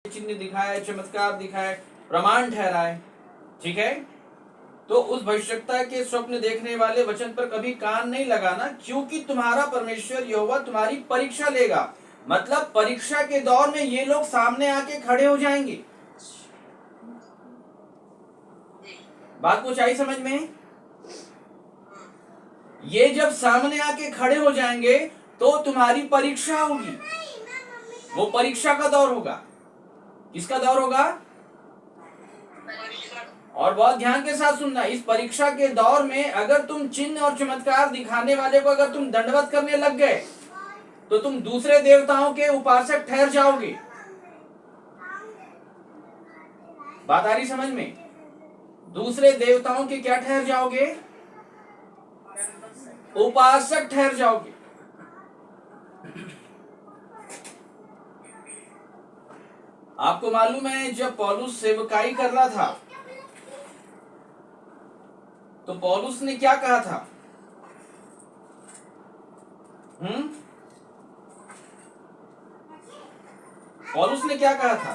चिन्ह दिखाए, चमत्कार दिखाए, प्रमाण ठहराए, ठीक है। तो उस भविष्यता के स्वप्न देखने वाले वचन पर कभी कान नहीं लगाना, क्योंकि तुम्हारा परमेश्वर यहोवा तुम्हारी परीक्षा लेगा। मतलब परीक्षा के दौर में ये लोग सामने आके खड़े हो जाएंगे। बात कुछ आई समझ में? ये जब सामने आके खड़े हो जाएंगे तो तुम्हारी परीक्षा होगी। वो परीक्षा का दौर होगा। किसका दौर होगा? और बहुत ध्यान के साथ सुनना, इस परीक्षा के दौर में अगर तुम चिन्ह और चमत्कार दिखाने वाले को अगर तुम दंडवत करने लग गए तो तुम दूसरे देवताओं के उपासक ठहर जाओगे। बात आ रही समझ में? दूसरे देवताओं के क्या ठहर जाओगे? उपासक ठहर जाओगे। आपको मालूम है जब पौलुस सेवकाई कर रहा था तो पौलुस ने क्या कहा था? पौलुस ने क्या कहा था?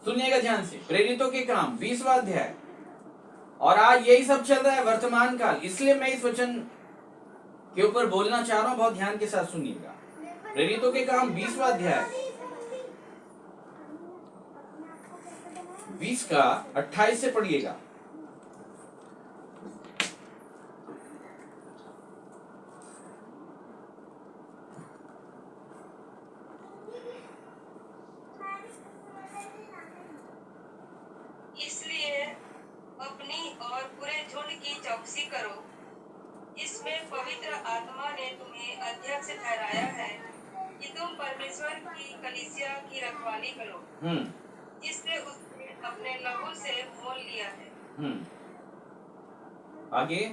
सुनिएगा ध्यान से। प्रेरितों के काम 20वां अध्याय, और आज यही सब चल रहा है वर्तमान काल, इसलिए मैं इस वचन के ऊपर बोलना चाह रहा हूं। बहुत ध्यान के साथ सुनिएगा। प्रेरितों के काम 20वां अध्याय 20 का 28 से पढ़िएगा। इसलिए अपनी और पूरे झुंड की चौकसी करो। इसमें पवित्र आत्मा ने तुम्हें अध्यक्ष ठहराया है कि तुम परमेश्वर की कलीसिया की रखवाली करो, जिससे उसने अपने लहू से मोल लिया है। आगे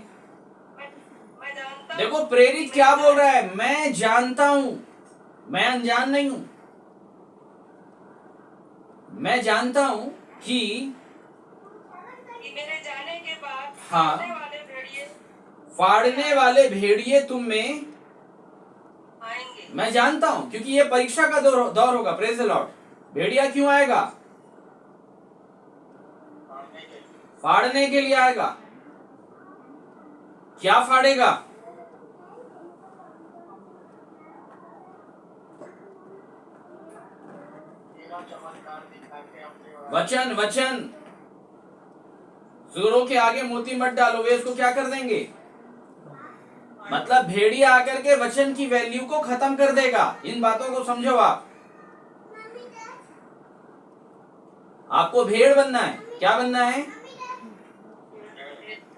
मैं जानता देखो प्रेरित क्या बोल रहा है? मैं जानता हूं, मैं अनजान नहीं हूं। मैं जानता हूं कि मेरे जाने के बाद हाँ, फाड़ने वाले भेड़िए तुम में आएंगे। मैं जानता हूं, क्योंकि ये परीक्षा का दौर होगा। Praise the Lord. भेड़िया क्यों आएगा? फाड़ने के लिए आएगा। क्या फाड़ेगा? वचन। वचन जोरों के आगे मोती मत डालो, वे उसको क्या कर देंगे? मतलब भेड़िया आकर के वचन की वैल्यू को खत्म कर देगा। इन बातों को समझो। आपको भेड़ बनना है। क्या बनना है?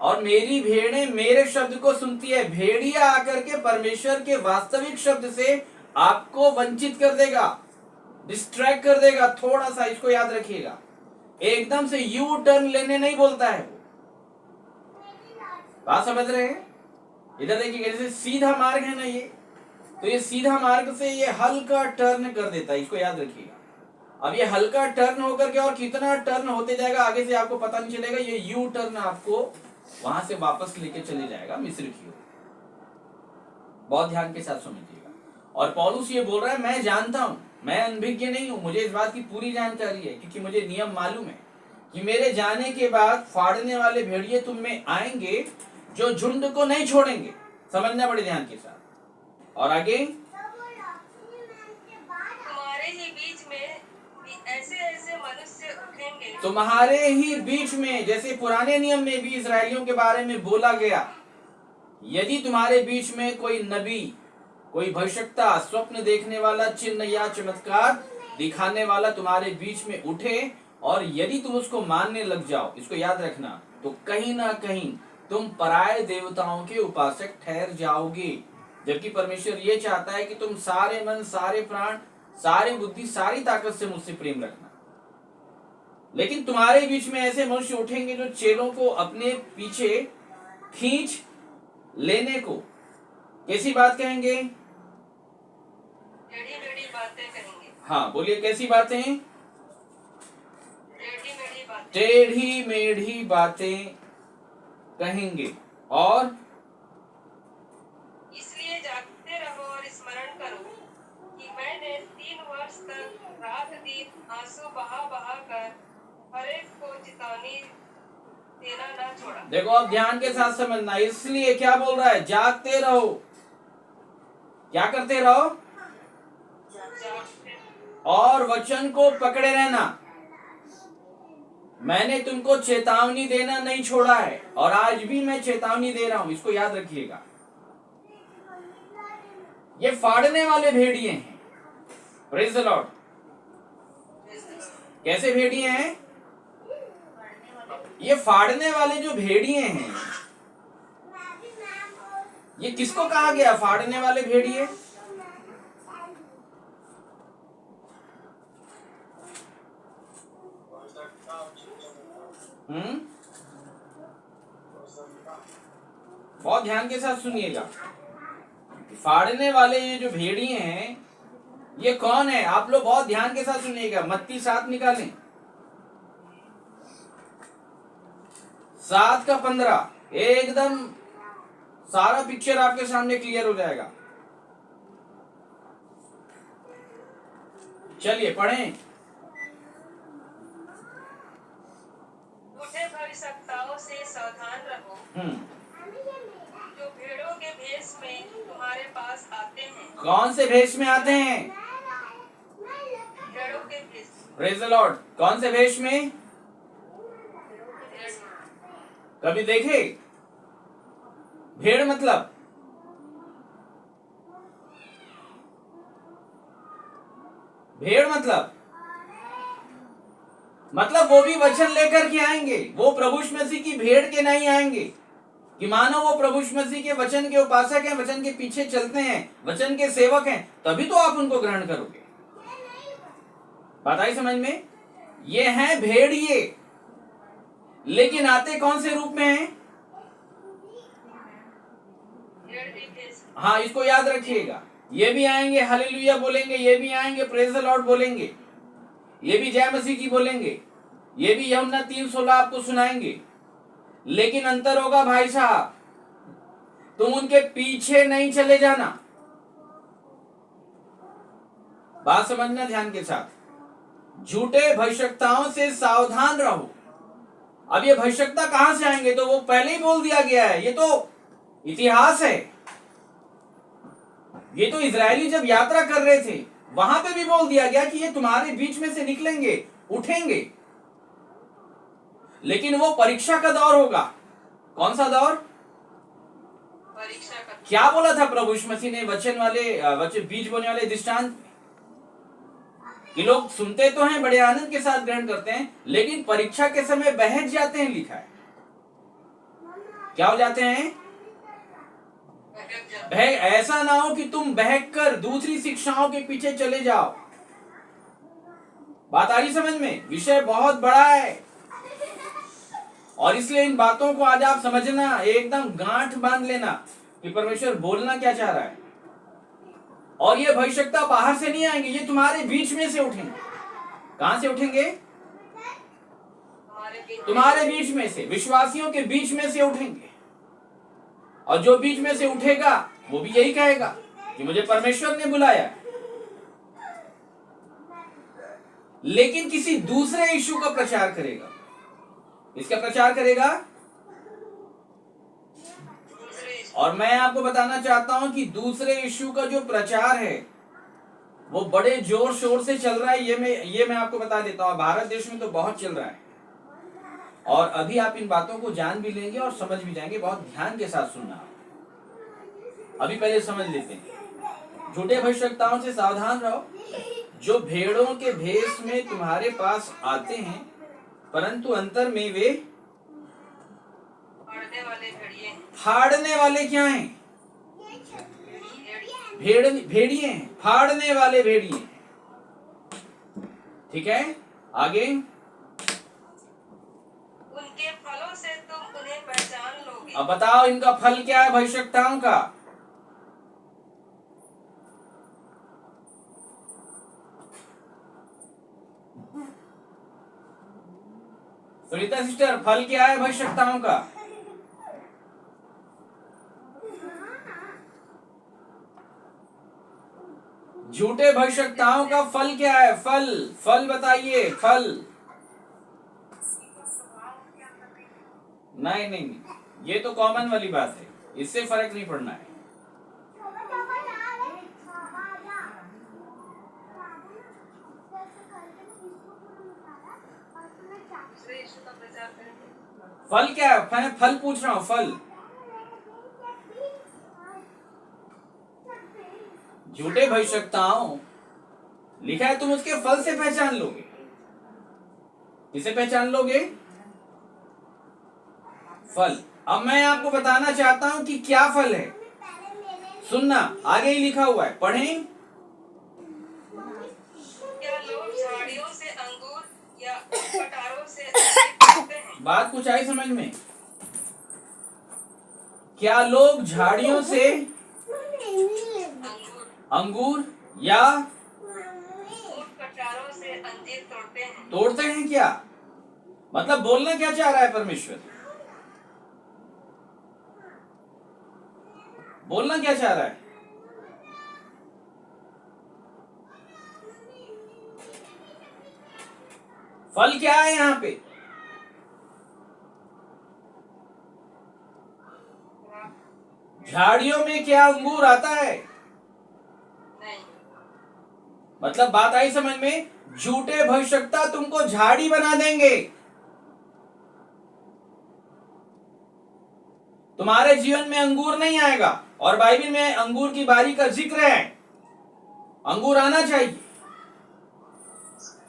और मेरी भेड़ें मेरे शब्द को सुनती है। भेड़िया आकर के परमेश्वर के वास्तविक शब्द से आपको वंचित कर देगा, डिस्ट्रैक्ट कर देगा। थोड़ा सा इसको याद रखिएगा। एकदम से यू टर्न लेने नहीं बोलता है। बात समझ रहे हैं? इधर देखिए, जैसे सीधा मार्ग है ना ये, तो ये सीधा मार्ग से ये हल्का टर्न कर देता है। इसको याद रखिएगा। अब ये हल्का टर्न होकर के और कितना टर्न होते जाएगा आगे से आपको पता नहीं चलेगा। ये यू टर्न आपको वहां से वापस लेके चले जाएगा मिस्र की ओर। बहुत ध्यान के साथ समझिएगा। और पौलुस ये बोल रहा है मैं जानता हूं, मैं अनभिज्ञ नहीं हूं, मुझे इस बात की पूरी जानकारी है, क्योंकि मुझे नियम मालूम है कि मेरे जाने के बाद फाड़ने वाले भेड़िए तुम में आएंगे जो झुंड को नहीं छोड़ेंगे। समझना बड़े ध्यान के साथ। और आगे तुम्हारे ही बीच में ऐसे मनुष्य उठेंगे। तुम्हारे ही बीच में, जैसे पुराने नियम में भी इस्राएलियों के बारे में बोला गया, यदि तुम्हारे बीच में कोई नबी, कोई भविष्यता, स्वप्न देखने वाला, चिन्ह या चमत्कार दिखाने वाला तुम्हारे बीच में उठे और यदि तुम उसको मानने लग जाओ, इसको याद रखना, तो कहीं ना कहीं तुम पराये देवताओं के उपासक ठहर जाओगे। जबकि परमेश्वर ये चाहता है कि तुम सारे मन, सारे प्राण, सारी बुद्धि, सारी ताकत से मुझसे प्रेम रखना। लेकिन तुम्हारे बीच में ऐसे मनुष्य उठेंगे जो चेलों को अपने पीछे खींच लेने को कैसी बात कहेंगे? टेढ़ी-मेढ़ी बातें कहेंगे। हाँ बोलिए, कैसी बातें? टेढ़ी-मेढ़ी बातें। टेढ़ी-मेढ़ी बातें कहेंगे। और इसलिए जागते रहो और स्मरण करो कि मैंने 3 वर्ष मार्च तक रात दिन आंसू बहा बहा कर हर एक को चेतावनी देना न छोड़ा। देखो अब ध्यान के साथ समझना, इसलिए क्या बोल रहा है, जागते रहो। क्या करते रहो? और वचन को पकड़े रहना। मैंने तुमको चेतावनी देना नहीं छोड़ा है, और आज भी मैं चेतावनी दे रहा हूं, इसको याद रखिएगा। ये फाड़ने वाले भेड़िए हैं। Praise the Lord. कैसे भेड़िए हैं? ये फाड़ने वाले जो भेड़िए हैं, ये किसको कहा गया फाड़ने वाले भेड़िए? बहुत ध्यान के साथ सुनिएगा। फाड़ने वाले ये जो भेड़िए हैं, ये कौन है? आप लोग बहुत ध्यान के साथ सुनिएगा। मत्ती 7 निकालें, 7 का 15, एकदम सारा पिक्चर आपके सामने क्लियर हो जाएगा। चलिए पढ़ें। झूठे भविष्यवक्ताओं से सावधान रहो, जो भेड़ों के भेष में तुम्हारे पास आते हैं। कौन से भेष में आते हैं? भेड़ों के भेष। Praise the Lord. कौन से भेष में? कभी देखे? भेड़ मतलब भेड़ मतलब वो भी वचन लेकर के आएंगे। वो प्रभु यीशु मसीह की भेड़ के नहीं आएंगे कि मानो वो प्रभु यीशु मसीह के वचन के उपासक हैं, वचन के पीछे चलते हैं, वचन के सेवक हैं, तभी तो आप उनको ग्रहण करोगे। बात आई समझ में? ये हैं भेड़िए, लेकिन आते कौन से रूप में हैं? हाँ, इसको याद रखिएगा। ये भी आएंगे हालेलुया बोलेंगे, ये भी आएंगे प्रेज द लॉर्ड बोलेंगे, ये भी जय मसीह की बोलेंगे, ये भी यूहन्ना 3:16 आपको सुनाएंगे। लेकिन अंतर होगा भाई साहब, तुम उनके पीछे नहीं चले जाना। बात समझना ध्यान के साथ। झूठे भविष्यवक्ताओं से सावधान रहो। अब ये भविष्यवक्ता कहां से आएंगे? तो वो पहले ही बोल दिया गया है, ये तो इतिहास है। ये तो इजरायली जब यात्रा कर रहे थे, वहां पे भी बोल दिया गया कि ये तुम्हारे बीच में से निकलेंगे, उठेंगे। लेकिन वो परीक्षा का दौर होगा। कौन सा दौर? परीक्षा का। क्या बोला था प्रभु यीशु मसीह ने वचन बीज बोने वाले दृष्टांत? कि लोग सुनते तो हैं, बड़े आनंद के साथ ग्रहण करते हैं, लेकिन परीक्षा के समय बहक जाते हैं, लिखा है। क्या हो जाते हैं? ऐसा ना हो कि तुम बहक कर दूसरी शिक्षाओं के पीछे चले जाओ। बात आ रही समझ में? विषय बहुत बड़ा है, और इसलिए इन बातों को आज आप समझना, एकदम गांठ बांध लेना कि परमेश्वर बोलना क्या चाह रहा है। और ये भविष्यवक्ता बाहर से नहीं आएंगे, ये तुम्हारे बीच में से उठेंगे। कहां से उठेंगे? तुम्हारे बीच में से, विश्वासियों के बीच में से उठेंगे। और जो बीच में से उठेगा वो भी यही कहेगा कि मुझे परमेश्वर ने बुलाया, लेकिन किसी दूसरे यीशु का प्रचार करेगा। इसका प्रचार करेगा। और मैं आपको बताना चाहता हूं कि दूसरे यीशु का जो प्रचार है वो बड़े जोर शोर से चल रहा है। ये मैं आपको बता देता हूं, भारत देश में तो बहुत चल रहा है। और अभी आप इन बातों को जान भी लेंगे और समझ भी जाएंगे। बहुत ध्यान के साथ सुनना। अभी पहले समझ लेते हैं। झूठे भविष्यवक्ताओं से सावधान रहो, जो भेड़ों के भेष में तुम्हारे पास आते हैं, परंतु अंतर में वे फाड़ने वाले क्या हैं? भेड़िए हैं, फाड़ने वाले भेड़िए। ठीक है, आगे। उनके फलों से तुम उन्हें पहचान लोगे। अब बताओ इनका फल क्या है भविष्यवक्ताओं का? सुनीता सिस्टर, फल क्या है भविष्यवक्ताओं का? झूठे भविष्यताओं का फल क्या है? फल, फल बताइए, फल। नहीं नहीं नहीं, ये तो कॉमन वाली बात है, इससे फर्क नहीं पड़ना है। दूसरे यीशु का प्रचार करेंगे। फल क्या है? मैं फल पूछ रहा हूँ, फल। झूठे भविष्यताओं लिखा है, तुम उसके फल से पहचान लोगे। किसे पहचान लोगे? फल। अब मैं आपको बताना चाहता हूं कि क्या फल है। सुनना, आगे ही लिखा हुआ है, पढ़ें। क्या लोग झाड़ियों से अंगूर या कटारों से अंजीर तोड़ते हैं? बात कुछ आई समझ में? क्या लोग झाड़ियों से अंगूर अंगूर या और कटारों से अंजीर तोड़ते हैं क्या? मतलब बोलना क्या चाह रहा है परमेश्वर? बोलना क्या चाह रहा है? फल क्या है यहाँ पे? झाड़ियों में क्या अंगूर आता है? नहीं। मतलब बात आई समझ में? झूठे भविष्यता तुमको झाड़ी बना देंगे। तुम्हारे जीवन में अंगूर नहीं आएगा, और बाइबल में अंगूर की बारी का जिक्र है। अंगूर आना चाहिए,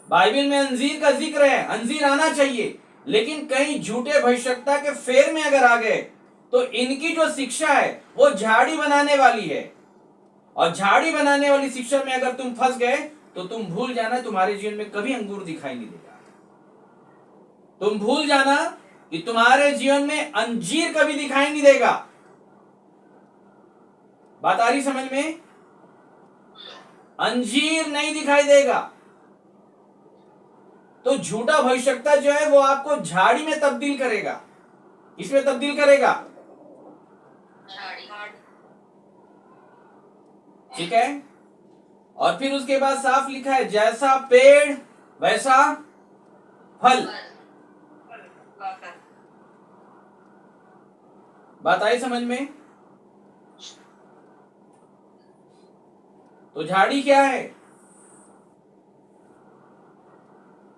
बाइबल में अंजीर का जिक्र है, अंजीर आना चाहिए। लेकिन कहीं झूठे भविष्यता के फेर में अगर आ गए तो इनकी जो शिक्षा है वो झाड़ी बनाने वाली है, और झाड़ी बनाने वाली शिक्षा में अगर तुम फंस गए तो तुम भूल जाना, तुम्हारे जीवन में कभी अंगूर दिखाई नहीं देगा। तुम भूल जाना कि तुम्हारे जीवन में अंजीर कभी दिखाई नहीं देगा। बात आ रही समझ में? अंजीर नहीं दिखाई देगा। तो झूठा भविष्यता जो है वो आपको झाड़ी में तब्दील करेगा। इसमें तब्दील करेगा, ठीक है। और फिर उसके बाद साफ लिखा है, जैसा पेड़ वैसा फल। बात आई समझ में? तो झाड़ी क्या है?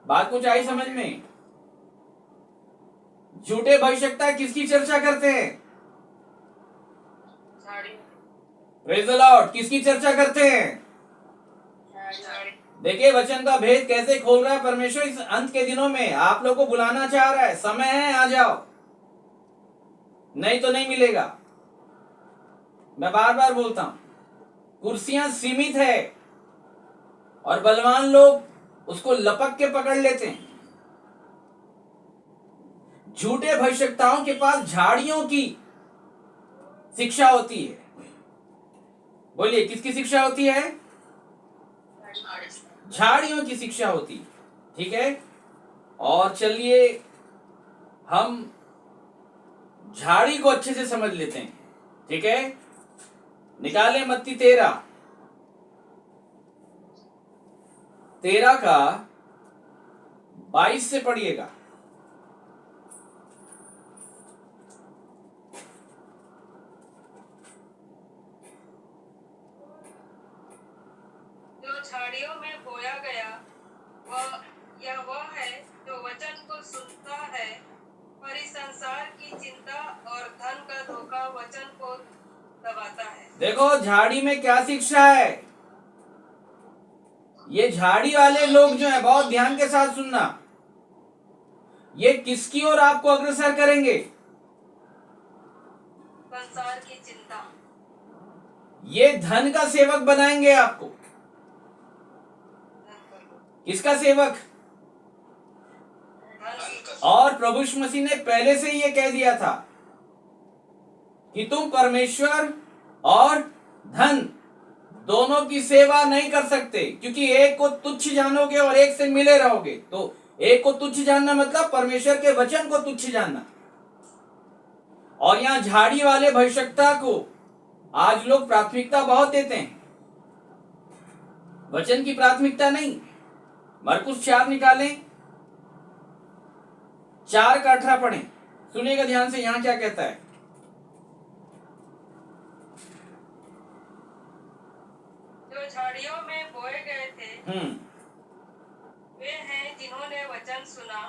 बात कुछ आई समझ में? झूठे भविष्यता किसकी चर्चा करते हैं? Praise the Lord. किसकी चर्चा करते हैं? देखिए वचन का भेद कैसे खोल रहा है परमेश्वर इस अंत के दिनों में। आप लोग को बुलाना चाह रहा है, समय है, आ जाओ, नहीं तो नहीं मिलेगा। मैं बार बार बोलता हूं, कुर्सियां सीमित है और बलवान लोग उसको लपक के पकड़ लेते हैं। झूठे भविष्यताओं के पास झाड़ियों की शिक्षा होती है। बोलिए, किसकी शिक्षा होती है? झाड़ियों की शिक्षा होती है, ठीक है। और चलिए हम झाड़ी को अच्छे से समझ लेते हैं, ठीक है। निकाले मत्ती 13 का 22 से पढ़िएगा। जो झाड़ियों में बोया गया वह है जो वचन को सुनता है, पर इस संसार की चिंता और धन का धोखा वचन को दबाता है। देखो झाड़ी में क्या शिक्षा है। ये झाड़ी वाले लोग जो है, बहुत ध्यान के साथ सुनना, ये किसकी ओर आपको अग्रसर करेंगे? संसार की चिंता। ये धन का सेवक बनाएंगे आपको। किसका सेवक? और प्रभु यीशु मसीह ने पहले से ही ये कह दिया था कि तुम परमेश्वर और धन दोनों की सेवा नहीं कर सकते, क्योंकि एक को तुच्छ जानोगे और एक से मिले रहोगे। तो एक को तुच्छ जानना मतलब परमेश्वर के वचन को तुच्छ जानना। और यहां झाड़ी वाले भविष्यता को आज लोग प्राथमिकता बहुत देते हैं। वचन की प्राथमिकता नहीं। मरकुस 4 निकालें, 4 का 18 पढ़ें। सुनिएगा ध्यान से, यहां क्या कहता है। जो झाड़ियों में बोए गए थे वे हैं जिन्होंने वचन सुना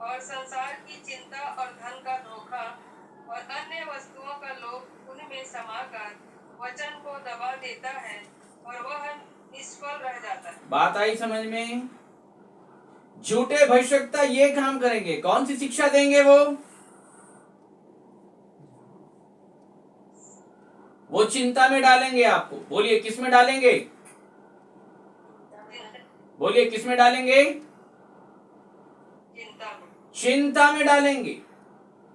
और संसार की चिंता और धन का धोखा और अन्य वस्तुओं का लोभ उनमें समाकर वचन को दबा देता है और वह निष्फल रह जाता है। बात आई समझ में? झूठे भविष्यवक्ता ये काम करेंगे। कौन सी शिक्षा देंगे? वो चिंता में डालेंगे आपको। बोलिए किस में डालेंगे? बोलिए किस में डालेंगे? चिंता में डालेंगे।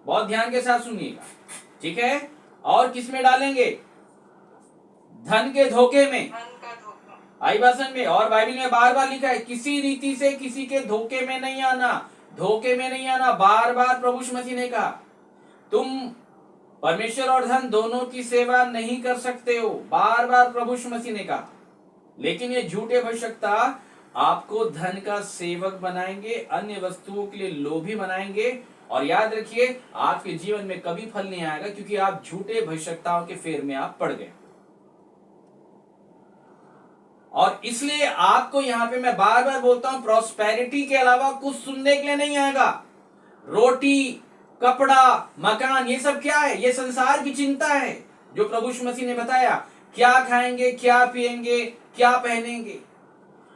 बहुत ध्यान के साथ सुनिएगा, ठीक है? और किस में डालेंगे? धन के धोखे में। आई बात समझ में? और बाइबल में बार बार लिखा है किसी रीति से किसी के धोखे में नहीं आना, धोखे में नहीं आना। बार बार प्रभु यीशु मसीह ने कहा तुम परमेश्वर और धन दोनों की सेवा नहीं कर सकते हो। बार बार प्रभु यीशु मसीह ने कहा। लेकिन ये झूठे भविष्यवक्ता आपको धन का सेवक बनाएंगे, अन्य वस्तुओं के लिए लोभी बनाएंगे। और याद रखिए आपके जीवन में कभी फल नहीं आएगा, क्योंकि आप झूठे भविष्यवक्ताओं के फेर में आप पड़ गए। और इसलिए आपको यहां पे मैं बार बार बोलता हूं, प्रॉस्पेरिटी के अलावा कुछ सुनने के लिए नहीं आएगा। रोटी, कपड़ा, मकान, ये सब क्या है? ये संसार की चिंता है। जो प्रभु यीशु मसीह ने बताया, क्या खाएंगे, क्या पिएंगे, क्या पहनेंगे।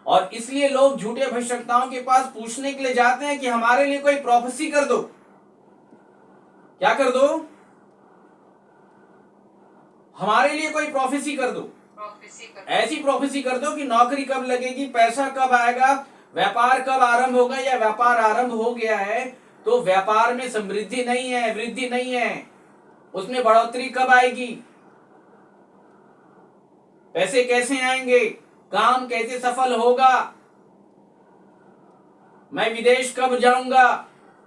और इसलिए लोग झूठे भविष्यवक्ताओं के पास पूछने के लिए जाते हैं कि हमारे लिए कोई प्रोफेसी कर दो। क्या कर दो? हमारे लिए कोई प्रोफेसी कर दो। ऐसी प्रोफेसी कर दो कि नौकरी कब लगेगी, पैसा कब आएगा, व्यापार कब आरंभ होगा, या व्यापार आरंभ हो गया है तो व्यापार में समृद्धि नहीं है, वृद्धि नहीं है, उसमें बढ़ोतरी कब आएगी, पैसे कैसे आएंगे, काम कैसे सफल होगा, मैं विदेश कब जाऊंगा,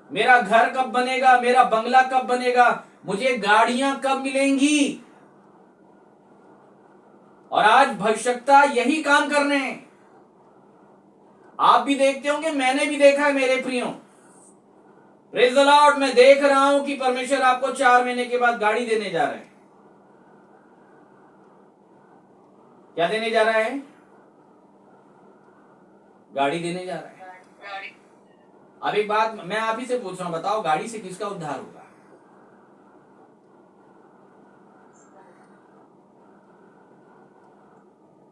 मेरा घर कब बनेगा, मेरा बंगला कब बनेगा, मुझे गाड़ियां कब मिलेंगी। और आज भविष्यवक्ता यही काम कर रहे हैं। आप भी देखते होंगे, मैंने भी देखा है मेरे प्रियो। Praise the Lord. मैं देख रहा हूं कि परमेश्वर आपको 4 महीने के बाद गाड़ी देने जा रहा है। क्या देने जा रहा है? गाड़ी देने जा रहा है। अब एक बात मैं आप ही से पूछ रहा हूं, बताओ गाड़ी से किसका उद्धार होगा?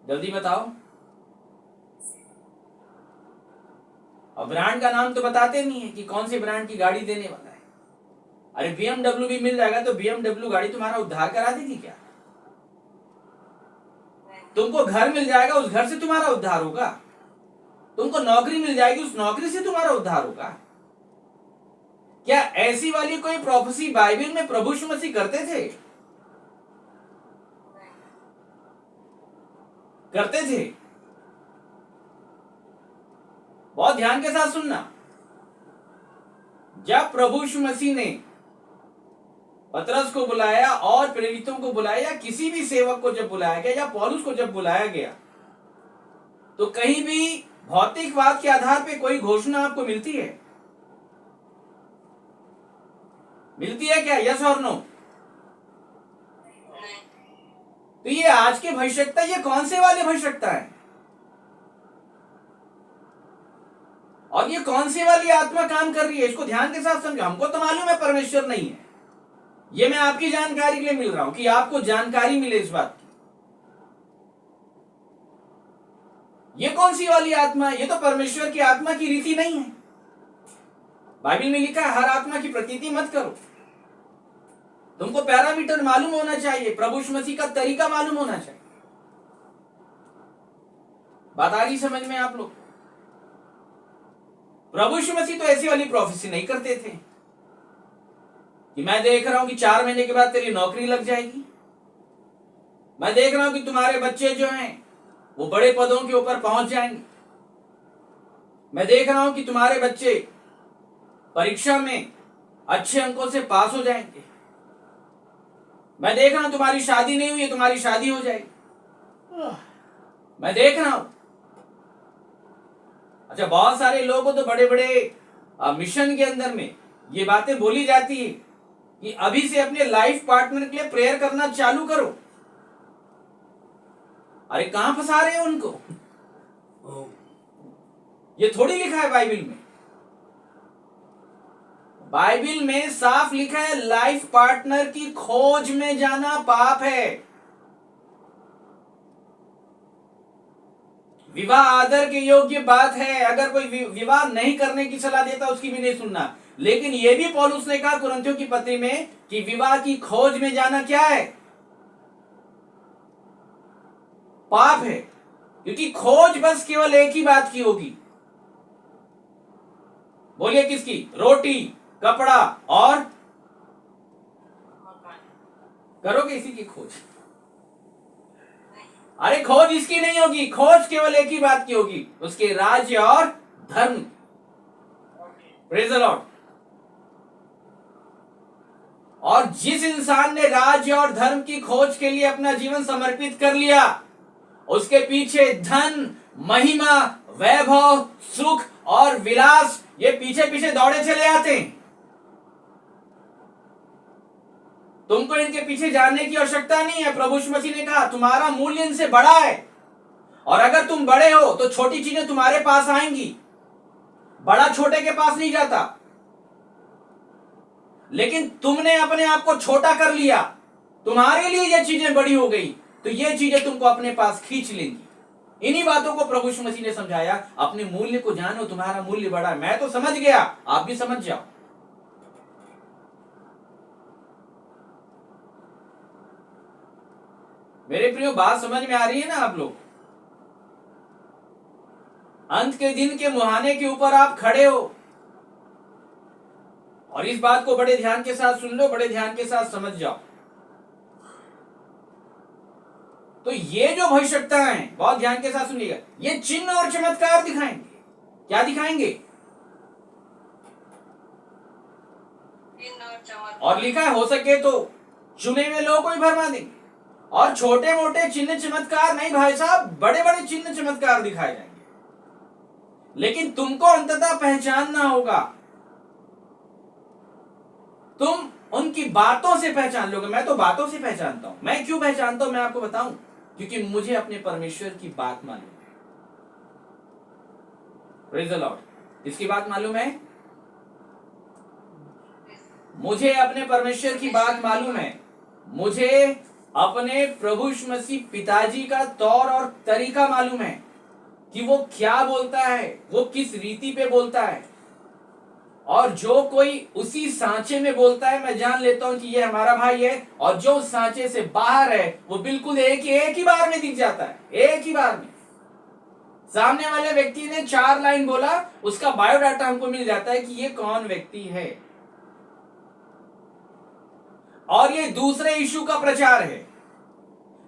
जल्दी बताओ। और ब्रांड का नाम तो बताते नहीं है कि कौन सी ब्रांड की गाड़ी देने वाला है। अरे BMW भी मिल जाएगा तो BMW गाड़ी तुम्हारा उद्धार करा देगी क्या? तुमको घर मिल जाएगा, उस घर से तुम्हारा उद्धार होगा। तुमको नौकरी मिल जाएगी, उस नौकरी से तुम्हारा उद्धार होगा। क्या ऐसी वाली कोई प्रोफेसी बाइबल में प्रभु यीशु मसीह करते थे? करते थे? बहुत ध्यान के साथ सुनना। जब प्रभु यीशु मसीह ने पतरस को बुलाया और प्रेरितों को बुलाया, या किसी भी सेवक को जब बुलाया गया, या पौलुस को जब बुलाया गया, तो कहीं भी भौतिकवाद के आधार पे कोई घोषणा आपको मिलती है? मिलती है क्या? यस और नो? तो ये आज के भविष्यवक्ता, ये कौन से वाले भविष्यवक्ता है? और ये कौन सी वाली आत्मा काम कर रही है? इसको ध्यान के साथ समझो। हमको तो मालूम है परमेश्वर नहीं है, ये मैं आपकी जानकारी के लिए मिल रहा हूं कि आपको जानकारी मिले इस बात की। ये कौन सी वाली आत्मा है? ये तो परमेश्वर की आत्मा की रीति नहीं है। बाइबल में लिखा है हर आत्मा की प्रतीति मत करो। तुमको पैरामीटर मालूम होना चाहिए, प्रभु यीशु मसीह का तरीका मालूम होना चाहिए। बात आ रही समझ में आप लोग? प्रभु यीशु मसीह तो ऐसी वाली प्रोफेसी नहीं करते थे कि मैं देख रहा हूं कि 4 महीने के बाद तेरी नौकरी लग जाएगी, मैं देख रहा हूं कि तुम्हारे बच्चे जो हैं वो बड़े पदों के ऊपर पहुंच जाएंगे, मैं देख रहा हूं कि तुम्हारे बच्चे परीक्षा में अच्छे अंकों से पास हो जाएंगे, मैं देख रहा हूं तुम्हारी शादी नहीं हुई है, तुम्हारी शादी हो जाएगी, मैं देख रहा हूं अच्छा, बहुत सारे लोगों को तो बड़े बड़े मिशन के अंदर में ये बातें बोली जाती है कि अभी से अपने लाइफ पार्टनर के लिए प्रेयर करना चालू करो। अरे कहां फंसा रहे हो उनको? ये थोड़ी लिखा है बाइबल में। बाइबल में साफ लिखा है लाइफ पार्टनर की खोज में जाना पाप है। विवाह आदर के योग्य बात है, अगर कोई विवाह नहीं करने की सलाह देता उसकी भी नहीं सुनना, लेकिन यह भी पौलुस ने कहा कुरिन्थियों की पत्री में कि विवाह की खोज में जाना क्या है? पाप है, क्योंकि खोज बस केवल एक ही बात की होगी। बोलिए किसकी? रोटी, कपड़ा और करोगे इसी की खोज। अरे खोज इसकी नहीं होगी, खोज केवल एक ही बात की होगी, उसके राज्य और धर्म। Praise the Lord. और जिस इंसान ने राज्य और धर्म की खोज के लिए अपना जीवन समर्पित कर लिया, उसके पीछे धन, महिमा, वैभव, सुख और विलास ये पीछे पीछे दौड़े चले आते हैं। तुमको इनके पीछे जाने की आवश्यकता नहीं है। प्रभु यीशु मसीह ने कहा तुम्हारा मूल्य इनसे बड़ा है, और अगर तुम बड़े हो तो छोटी चीजें तुम्हारे पास आएंगी। बड़ा छोटे के पास नहीं जाता, लेकिन तुमने अपने आप को छोटा कर लिया, तुम्हारे लिए ये चीजें बड़ी हो गई, तो ये चीजें तुमको अपने पास खींच लेंगी। इन्हीं बातों को प्रभु यीशु मसीह ने समझाया। अपने मूल्य को जानो, तुम्हारा मूल्य बड़ा है। मैं तो समझ गया, आप भी समझ जाओ। मेरे प्रियो, बात समझ में आ रही है ना आप लोग? अंत के दिन के मुहाने के ऊपर आप खड़े हो, और इस बात को बड़े ध्यान के साथ सुन लो, बड़े ध्यान के साथ समझ जाओ। तो ये जो भविष्यवक्ता हैं, बहुत ध्यान के साथ सुनिएगा, ये चिन्ह और चमत्कार दिखाएंगे। क्या दिखाएंगे? और लिखा है हो सके तो चुने हुए लोगों को ही भरमा देंगे। और छोटे मोटे चिन्ह चमत्कार नहीं भाई साहब, बड़े बड़े चिन्ह चमत्कार दिखाए जाएंगे। लेकिन तुमको अंततः पहचानना होगा। तुम उनकी बातों से पहचान लोगे। मैं तो बातों से पहचानता हूं। मैं क्यों पहचानता हूं मैं आपको बताऊं, क्योंकि मुझे अपने परमेश्वर की बात मालूम है। Praise the Lord. इसकी बात मालूम है, मुझे अपने परमेश्वर की बात मालूम है। मुझे अपने प्रभु यीशु मसीह पिताजी का तौर और तरीका मालूम है कि वो क्या बोलता है, वो किस रीति पे बोलता है। और जो कोई उसी सांचे में बोलता है, मैं जान लेता हूं कि ये हमारा भाई है। और जो उस सांचे से बाहर है, वो बिल्कुल एक ही बार में दिख जाता है। एक ही बार में सामने वाले व्यक्ति ने 4 लाइन बोला, उसका बायोडाटा हमको मिल जाता है कि ये कौन व्यक्ति है। और ये दूसरे यीशु का प्रचार है।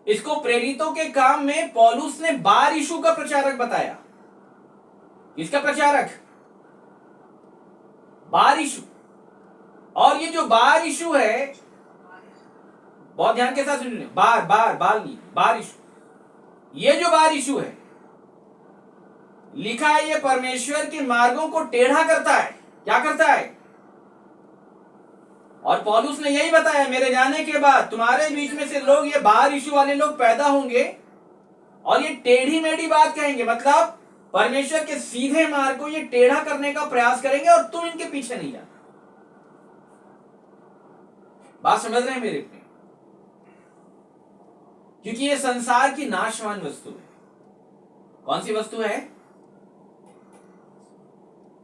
इसको प्रेरितों के काम में पौलुस ने बार यीशु का प्रचारक बताया। इसका प्रचारक बार यीशु। और ये जो बार यीशु है, बहुत ध्यान के साथ सुनिए, बार यीशु। ये जो बार यीशु है, लिखा है ये परमेश्वर के मार्गों को टेढ़ा करता है। क्या करता है? और पौलुस ने यही बताया, मेरे जाने के बाद तुम्हारे बीच में से लोग, ये बार यीशु वाले लोग पैदा होंगे और ये टेढ़ी मेढ़ी बात कहेंगे। मतलब परमेश्वर के सीधे मार्ग को ये टेढ़ा करने का प्रयास करेंगे, और तुम इनके पीछे नहीं जाना। बात समझ रहे हैं मेरे पे? क्योंकि ये संसार की नाशवान वस्तु है। कौन सी वस्तु है?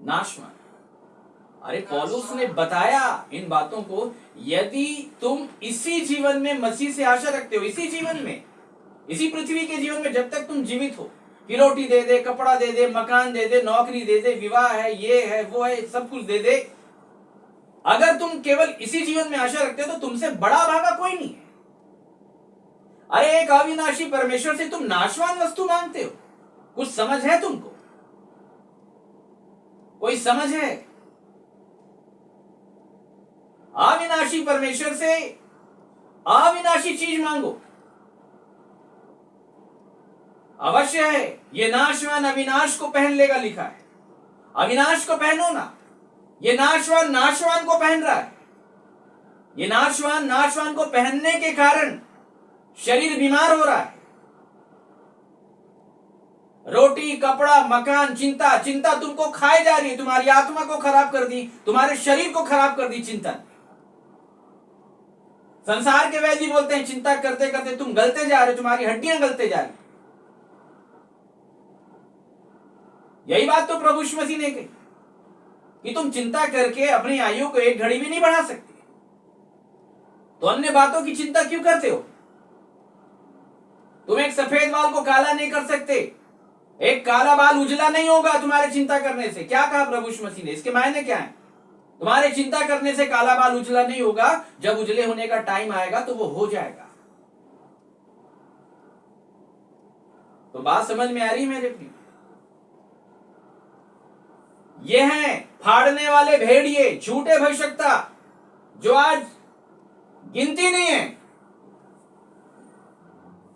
नाशवान। अरे पौलुस ने बताया इन बातों को, यदि तुम इसी जीवन में मसीह से आशा रखते हो, इसी जीवन में, इसी पृथ्वी के जीवन में, जब तक तुम जीवित हो, कि रोटी दे दे, कपड़ा दे दे, मकान दे दे, नौकरी दे दे, विवाह है, ये है, वो है, सब कुछ दे दे, अगर तुम केवल इसी जीवन में आशा रखते हो तो तुमसे बड़ा भागा कोई नहीं है। अरे एक अविनाशी परमेश्वर से तुम नाशवान वस्तु मांगते हो। कुछ समझ है तुमको? कोई समझ है? अविनाशी परमेश्वर से अविनाशी चीज मांगो। अवश्य है ये नाशवान अविनाश को पहन लेगा, लिखा है। अविनाश को पहनो ना। ये नाशवान नाशवान को पहन रहा है। ये नाशवान नाशवान को पहनने के कारण शरीर बीमार हो रहा है। रोटी, कपड़ा, मकान, चिंता, चिंता तुमको खाए जा रही है, तुम्हारी आत्मा को खराब कर दी, तुम्हारे शरीर को खराब कर दी चिंता। संसार के वैद्य बोलते हैं चिंता करते करते तुम गलते जा रहे हो, तुम्हारी हड्डियां गलते जा रही। यही बात तो प्रभु यीशु मसीह ने कही कि तुम चिंता करके अपनी आयु को एक घड़ी भी नहीं बढ़ा सकते, तो अन्य बातों की चिंता क्यों करते हो? तुम एक सफेद बाल को काला नहीं कर सकते, एक काला बाल उजला नहीं होगा तुम्हारे चिंता करने से। क्या कहा प्रभु यीशु मसीह ने? इसके मायने क्या है? तुम्हारे चिंता करने से काला बाल उजला नहीं होगा, जब उजले होने का टाइम आएगा तो वो हो जाएगा। तो बात समझ में आ रही मेरे प्रिय? ये हैं फाड़ने वाले भेड़िए, झूठे भविष्यवक्ता, जो आज गिनती नहीं है,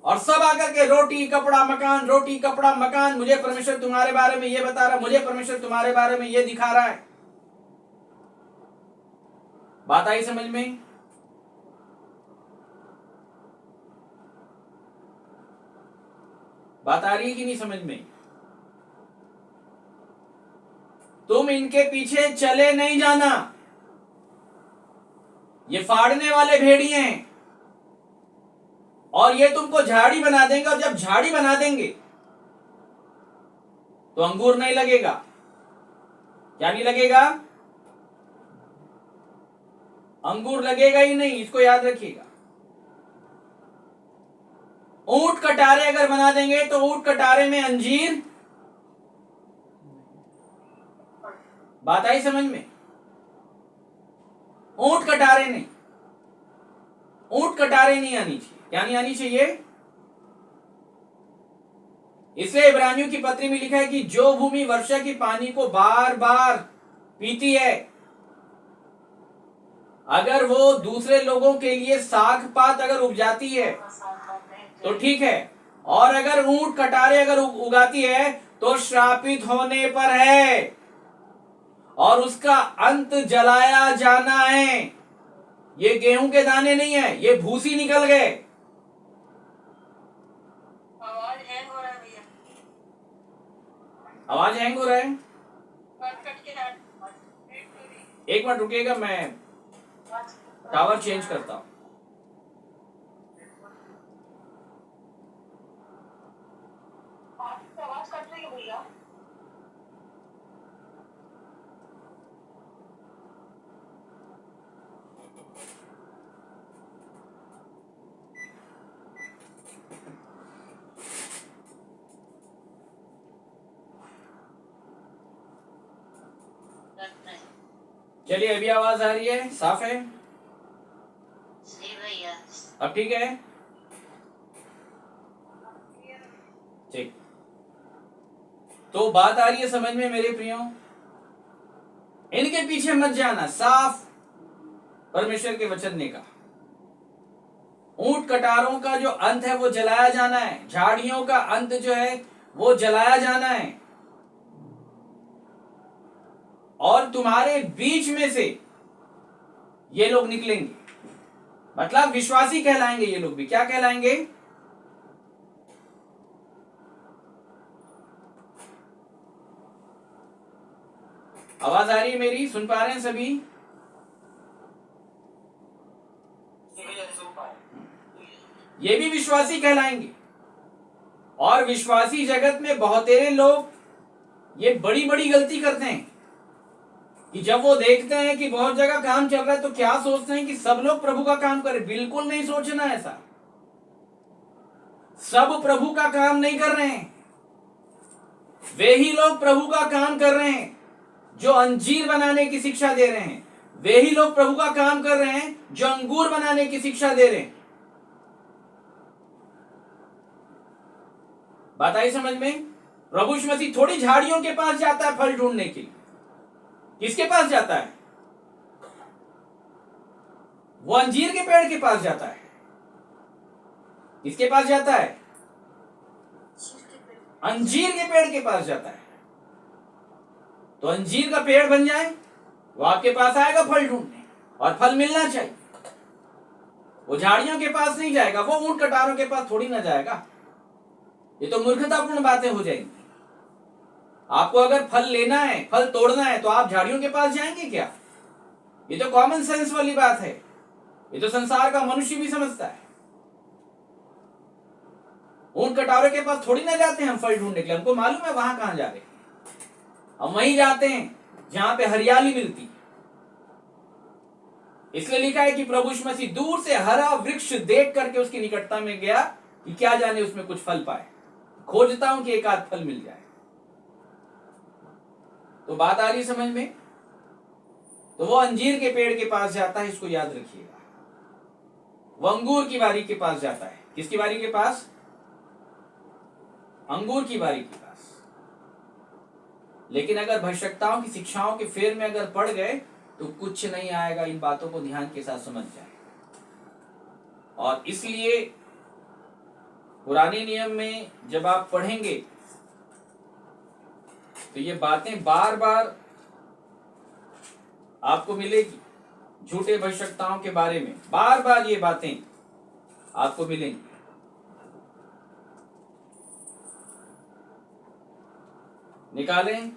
और सब आकर के रोटी कपड़ा मकान, रोटी कपड़ा मकान, मुझे परमेश्वर तुम्हारे बारे में ये बता रहा, मुझे परमेश्वर तुम्हारे बारे में ये दिखा रहा है। बात आई समझ में? बात आ रही है कि नहीं समझ में? तुम इनके पीछे चले नहीं जाना। ये फाड़ने वाले भेड़िए हैं और ये तुमको झाड़ी बना देंगे, और जब झाड़ी बना देंगे तो अंगूर नहीं लगेगा। क्या नहीं लगेगा? अंगूर लगेगा ही नहीं, इसको याद रखिएगा। ऊंट कटारे अगर बना देंगे तो ऊंट कटारे में अंजीर। बात आई समझ में? ऊंट कटारे नहीं, ऊंट कटारे नहीं आनी चाहिए। क्या नहीं आनी चाहिए? इसलिए इब्रानियों की पत्री में लिखा है कि जो भूमि वर्षा की पानी को बार बार पीती है, अगर वो दूसरे लोगों के लिए साग पात अगर उपजाती है तो ठीक है, और अगर ऊंट कटारे अगर उगाती है तो श्रापित होने पर है, और उसका अंत जलाया जाना है। ये गेहूं के दाने नहीं है, ये भूसी निकल गए। आवाज हैंग हो रहा है भैया। आवाज हैंग हो रहा है? कट के एक मिनट रुकिएगा, मैं टावर चेंज करता हूं। आवाज कट रही है भैया। चलिए, अभी आवाज आ रही है? साफ है? जी भैया। अब ठीक है? ठीक। तो बात आ रही है समझ में मेरे प्रियो? इनके पीछे मत जाना, साफ परमेश्वर के वचन ने कहा। ऊंट कटारों का जो अंत है वो जलाया जाना है, झाड़ियों का अंत जो है वो जलाया जाना है, और तुम्हारे बीच में से ये लोग निकलेंगे। मतलब विश्वासी कहलाएंगे ये लोग भी। क्या कहलाएंगे? आवाज आ रही है मेरी? सुन पा रहे हैं सभी? ये भी विश्वासी कहलाएंगे। और विश्वासी जगत में बहुतेरे लोग ये बड़ी बड़ी गलती करते हैं कि जब वो देखते हैं कि बहुत जगह काम चल रहा है तो क्या सोचते हैं कि सब लोग प्रभु का काम करें। बिल्कुल नहीं सोचना ऐसा। सब प्रभु का काम नहीं कर रहे हैं। वे ही लोग प्रभु का काम कर रहे हैं जो अंजीर बनाने की शिक्षा दे रहे हैं। वे ही लोग प्रभु का काम कर रहे हैं जो अंगूर बनाने की शिक्षा दे रहे हैं। बात आई समझ में? प्रभु यीशु मसीह थोड़ी झाड़ियों के पास जाता है फल ढूंढने के लिए। किसके पास जाता है? वो अंजीर के पेड़ के पास जाता है। किसके पास जाता है? अंजीर के पेड़ के पास जाता है। तो अंजीर का पेड़ बन जाए, वो आपके पास आएगा फल ढूंढने, और फल मिलना चाहिए। वो झाड़ियों के पास नहीं जाएगा, वो ऊंट कटारों के पास थोड़ी ना जाएगा। ये तो मूर्खतापूर्ण बातें हो जाएंगी। आपको अगर फल लेना है, फल तोड़ना है, तो आप झाड़ियों के पास जाएंगे क्या? ये तो कॉमन सेंस वाली बात है। ये तो संसार का मनुष्य भी समझता है। ऊंट कटारों के पास थोड़ी ना जाते हैं हम फल ढूंढने के लिए, हमको मालूम है वहां कहां जा रहे हैं। हम वहीं जाते हैं जहां पे हरियाली मिलती है। इसलिए लिखा है कि प्रभु यीशु मसीह दूर से हरा वृक्ष देख करके उसकी निकटता में गया कि क्या जाने उसमें कुछ फल पाए। खोजता हूं कि एक आध फल मिल जाए। तो बात आ रही समझ में? तो वो अंजीर के पेड़ के पास जाता है, इसको याद रखिएगा। वो अंगूर की बारी के पास जाता है। किसकी बारी के पास? अंगूर की बारी के पास। लेकिन अगर भविष्यताओं की शिक्षाओं के फेर में अगर पड़ गए तो कुछ नहीं आएगा। इन बातों को ध्यान के साथ समझ जाए। और इसलिए पुराने नियम में जब आप पढ़ेंगे तो ये बातें बार बार आपको मिलेगी। झूठे भविष्यताओं के बारे में बार बार ये बातें आपको मिलेंगी। निकालें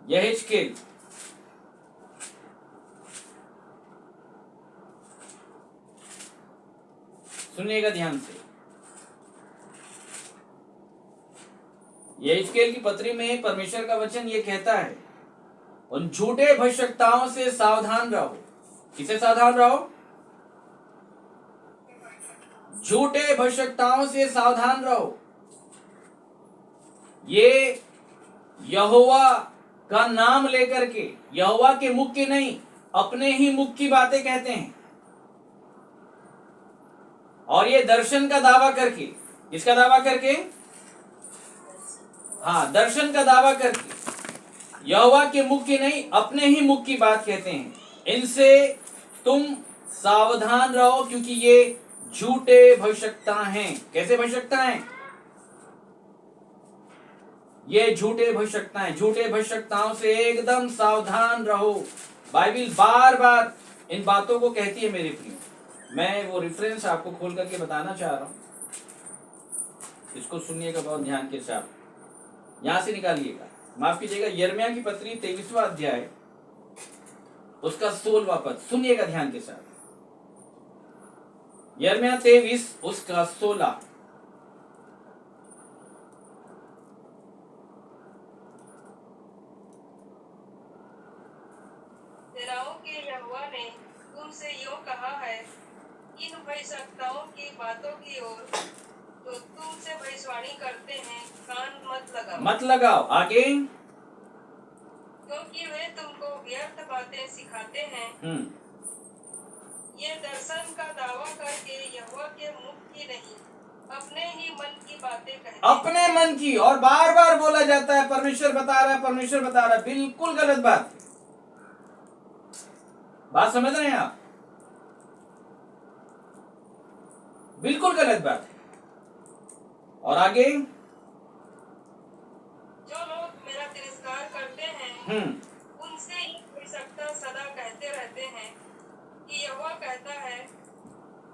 यहेजकेल सुनिएगा ध्यान से। यहेजकेल की पत्री में परमेश्वर का वचन ये कहता है, उन झूठे भविष्यताओं से सावधान रहो। किसे सावधान रहो? झूठे भविष्यताओं से सावधान रहो। ये यहोवा का नाम लेकर के, यहोवा के मुख की नहीं, अपने ही मुख की बातें कहते हैं। और ये दर्शन का दावा करके, किसका दावा करके? हाँ, दर्शन का दावा करके यहोवा के मुख की नहीं, अपने ही मुख की बात कहते हैं। इनसे तुम सावधान रहो, क्योंकि ये झूठे भविष्यवक्ता हैं। कैसे भविष्यवक्ता हैं? ये झूठे भविष्यवक्ता हैं। झूठे भविष्यवक्ताओं से एकदम सावधान रहो। बाइबिल बार बार इन बातों को कहती है मेरे प्रियो। मैं वो रेफरेंस आपको खोल करके बताना चाह रहा हूं, इसको सुनिएगा बहुत ध्यान के साथ। यहां से निकालिएगा, माफ कीजिएगा, यिर्मयाह की पत्री 23वां अध्याय उसका 16वां पद सुनिएगा ध्यान के साथ। यिर्मयाह 23 उसका 16। सेनाओं के यहोवा ने तुमसे यूं कहा है, इन भविष्यवक्ताओं की बातों की ओर जो तुमसे भविष्यवाणी करते हैं कान मत लगाओ। आगे। क्योंकि वे तुमको व्यर्थ बातें सिखाते हैं। ये दर्शन का दावा करके यहोवा के मुख की नहीं, अपने ही मन की बातें कहते हैं। अपने मन की, और बार बार बोला जाता है परमेश्वर बता रहा है, परमेश्वर बता रहा है। बिल्कुल गलत बात। बात समझ रहे हैं आप? बिल्कुल गलत बात है। और आगे, जो लोग मेरा तिरस्कार करते हैं उनसे ये भविष्यवक्ता सदा कहते रहते हैं कि यहोवा कहता है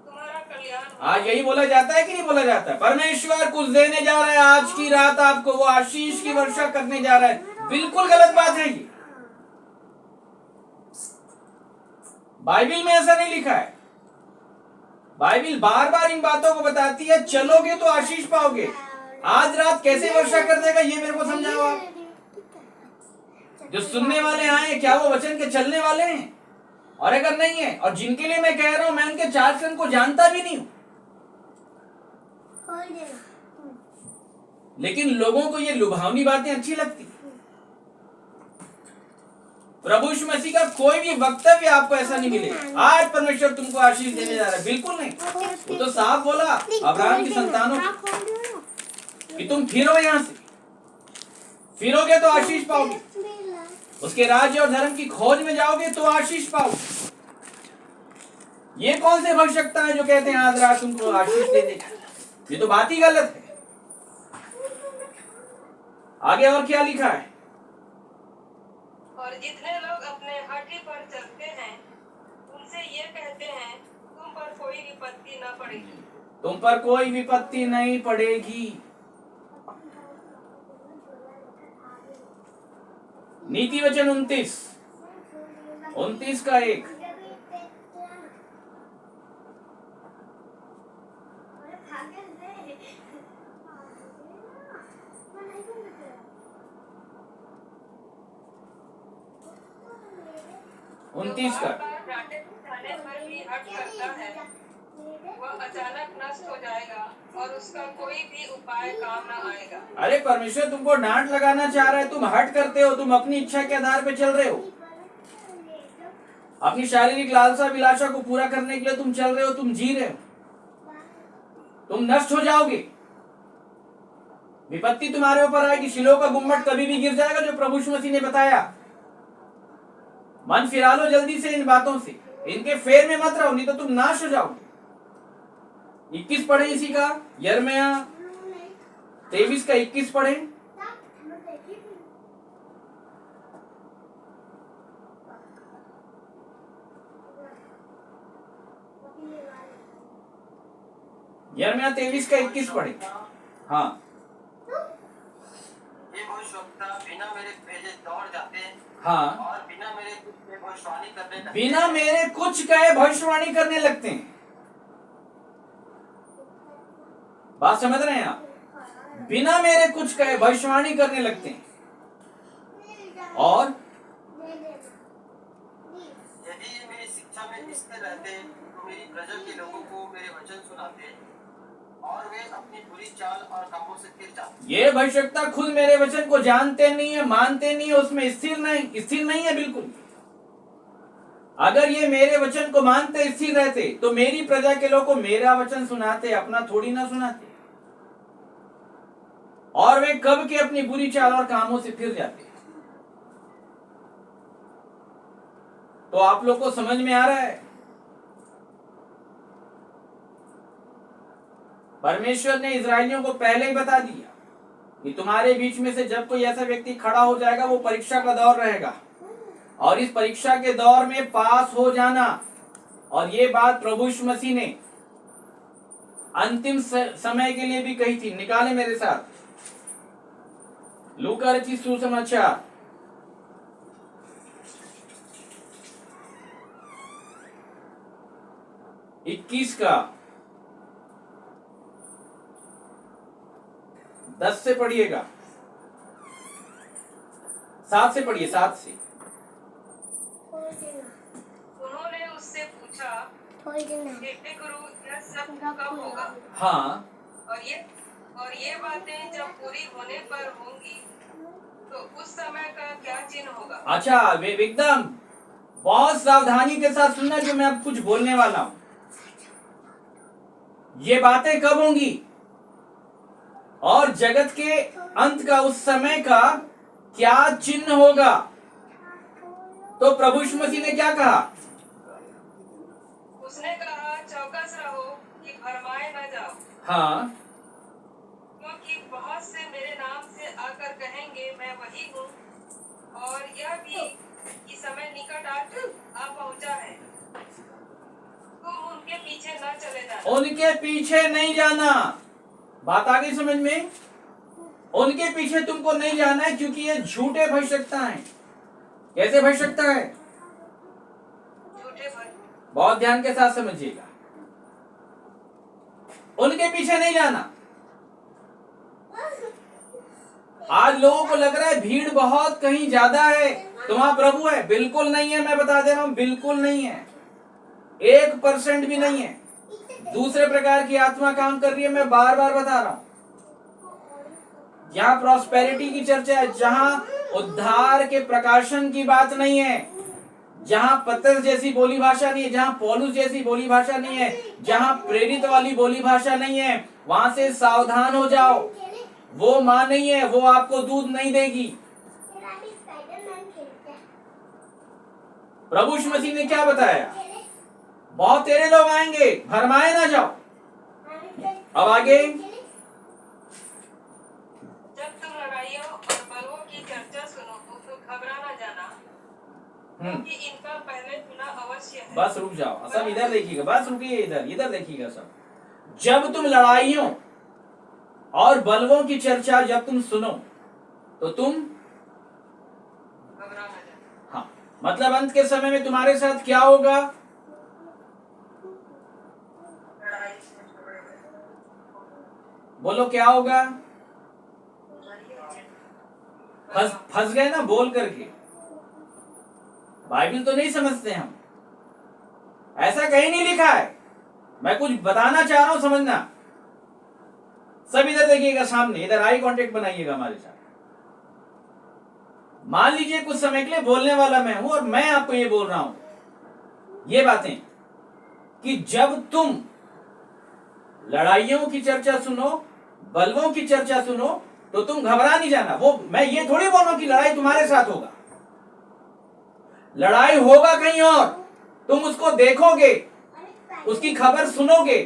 तुम्हारा कल्याण हो। आज यही बोला जाता है कि नहीं बोला जाता है? परमेश्वर कुछ देने जा रहा है, आज की रात आपको वो आशीष की वर्षा करने जा रहा है। बिल्कुल गलत बात है ये। बाइबिल में ऐसा नहीं लिखा है। बाइबिल बार बार इन बातों को बताती है, चलोगे तो आशीष पाओगे। आज रात कैसे वर्षा कर देगा ये मेरे को समझाओ आप। जो सुनने वाले आए, क्या वो वचन के चलने वाले हैं? और अगर नहीं है, और जिनके लिए मैं कह रहा हूं, मैं उनके चार को जानता भी नहीं हूं, लेकिन लोगों को ये लुभावनी बातें अच्छी लगती। प्रभु यीशु मसीह का कोई भी वक्तव्य आपको ऐसा नहीं मिलेगा आज परमेश्वर तुमको आशीष देने जा रहा है। बिल्कुल नहीं। वो तो साफ बोला अब्राहम की संतानों कि तुम फिरो, यहां से फिरोगे तो आशीष पाओगे, उसके राज्य और धर्म की खोज में जाओगे तो आशीष पाओगे। ये कौन से भविष्यवक्ता है जो कहते हैं आज रात तुमको आशीष दे देगा? ये तो बात ही गलत है। आगे और क्या लिखा है? और जितने लोग अपने हाथी पर चलते हैं उनसे ये कहते हैं तुम पर कोई विपत्ति न पड़ेगी। तुम पर कोई विपत्ति नहीं पड़ेगी। नीति वचन 29 का 1। उनतीस का बार-बार डांटे जाने पर भी हट करता है, वह अचानक नष्ट हो जाएगा और उसका कोई भी उपाय काम न आएगा। अरे परमेश्वर तुमको डांट लगाना चाह रहा है, तुम हट करते हो, तुम अपनी इच्छा के आधार पे चल रहे हो, अपनी शारीरिक लालसा विलासा को पूरा करने के लिए तुम चल रहे हो, तुम जी रहे हो, तुम नष्ट हो जाओगे। विपत्ति तुम्हारे ऊपर आएगी। शिलो का गुम्मट कभी भी गिर जाएगा, जो प्रभु यीशु मसीह ने बताया। मन फिरा लो जल्दी से इन बातों से, इनके फेर में मत रहो, नहीं तो तुम नाश हो जाओगे। 21 पढ़े इसी का, यिर्मयाह 23 का 21 पढ़े। यिर्मयाह 23 का 21 पढ़े। हाँ, ये भविष्यवक्ता बिना मेरे भेजे दौड़ जाते हैं हाँ, और बिना मेरे कुछ के भविष्यवाणी करने लगते बिना हैं। मेरे कुछ कहे भविष्यवाणी करने लगते हैं। बात समझ रहे हैं आप? बिना मेरे कुछ कहे भविष्यवाणी करने लगते हैं। और यदि ये मेरी शिक्षा में स्थिर रहते तो मेरी प्रजा के लोगों को मेरे वचन सुनाते और वे अपनी बुरी चाल और कामों से फिर जाते। ये भविष्यवक्ता खुद मेरे वचन को जानते नहीं है, मानते नहीं है, उसमें स्थिर नहीं है बिल्कुल। अगर ये मेरे वचन को मानते, स्थिर रहते, तो मेरी प्रजा के लोग को मेरा वचन सुनाते, अपना थोड़ी ना सुनाते। और वे कब के अपनी बुरी चाल और कामों से फिर जाते। तो आप लोग को समझ में आ रहा है? परमेश्वर ने इजरायलियों को पहले ही बता दिया कि तुम्हारे बीच में से जब कोई ऐसा व्यक्ति खड़ा हो जाएगा, वो परीक्षा का दौर रहेगा, और इस परीक्षा के दौर में पास हो जाना। और ये बात प्रभु यीशु मसीह ने अंतिम समय के लिए भी कही थी। निकाले मेरे साथ लूका रचित सुसमाचार 21 का 10 से पढ़िएगा, 7 से पढ़िए, 7 से। उन्होंने उससे पूछा, हे गुरु, यह सब कब होगा? हाँ, और ये बातें जब पूरी होने पर होंगी तो उस समय का क्या चिन्ह होगा? अच्छा, वे एकदम बहुत सावधानी के साथ सुनना जो मैं अब कुछ बोलने वाला हूं। ये बातें कब होंगी और जगत के अंत का उस समय का क्या चिन्ह होगा? तो प्रभु यीशु मसीह ने क्या कहा? उसने कहा, चौकस रहो कि भरमाए न जाओ। हाँ, क्योंकि बहुत से मेरे नाम से आकर कहेंगे मैं वही हूँ, और यह भी कि समय निकट आ पहुंचा है। तुम उनके पीछे न चले जाना। उनके पीछे नहीं जाना। बात आ गई समझ में? उनके पीछे तुमको नहीं जाना है, क्योंकि ये झूठे भविष्यवक्ता हैं। कैसे भविष्यवक्ता है? झूठे भय। बहुत ध्यान के साथ समझिएगा। उनके पीछे नहीं जाना। आज लोगों को लग रहा है भीड़ बहुत कहीं ज्यादा है तो वहां प्रभु है। बिल्कुल नहीं है, मैं बता दे रहा हूं, बिल्कुल नहीं है, 1% भी नहीं है। दूसरे प्रकार की आत्मा काम कर रही है, मैं बार बार बता रहा हूं। जहां प्रॉस्पेरिटी की चर्चा है, जहां उद्धार के प्रकाशन की बात नहीं है, जहां पतरस जैसी बोली भाषा नहीं है, जहां पौलुस जैसी बोली भाषा नहीं है, जहां प्रेरित वाली बोली भाषा नहीं है, वहां से सावधान हो जाओ। वो मां नहीं है, वो आपको दूध नहीं देगी। प्रभु यीशु मसीह ने क्या बताया? बहुत तेरे लोग आएंगे, भरमाए ना जाओ। अब आगे, जब तुम लड़ाइयों लड़ाइयों और बलों की चर्चा सुनो तो घबरा न जाना, क्योंकि इनका पहले चुना अवश्य है। बस रुक जाओ, सब इधर देखिएगा, बस रुकिए, इधर देखिएगा सब। जब तुम लड़ाइयों और बलवों की चर्चा जब तुम सुनो तो तुम घबरा न जाना। हाँ, मतलब अंत के समय में तुम्हारे साथ क्या होगा? बोलो क्या होगा? फंस गए ना बोल करके? बाइबल तो नहीं समझते हम, ऐसा कहीं नहीं लिखा है। मैं कुछ बताना चाह रहा हूं, समझना। सब इधर देखिएगा सामने, इधर आई कांटेक्ट बनाइएगा हमारे साथ। मान लीजिए कुछ समय के लिए बोलने वाला मैं हूं और मैं आपको ये बोल रहा हूं ये बातें कि जब तुम लड़ाइयों की चर्चा सुनो, बलवों की चर्चा सुनो तो तुम घबरा नहीं जाना। वो मैं ये थोड़ी बोल रहा हूं कि लड़ाई तुम्हारे साथ होगा। लड़ाई होगा कहीं और, तुम उसको देखोगे, उसकी खबर सुनोगे,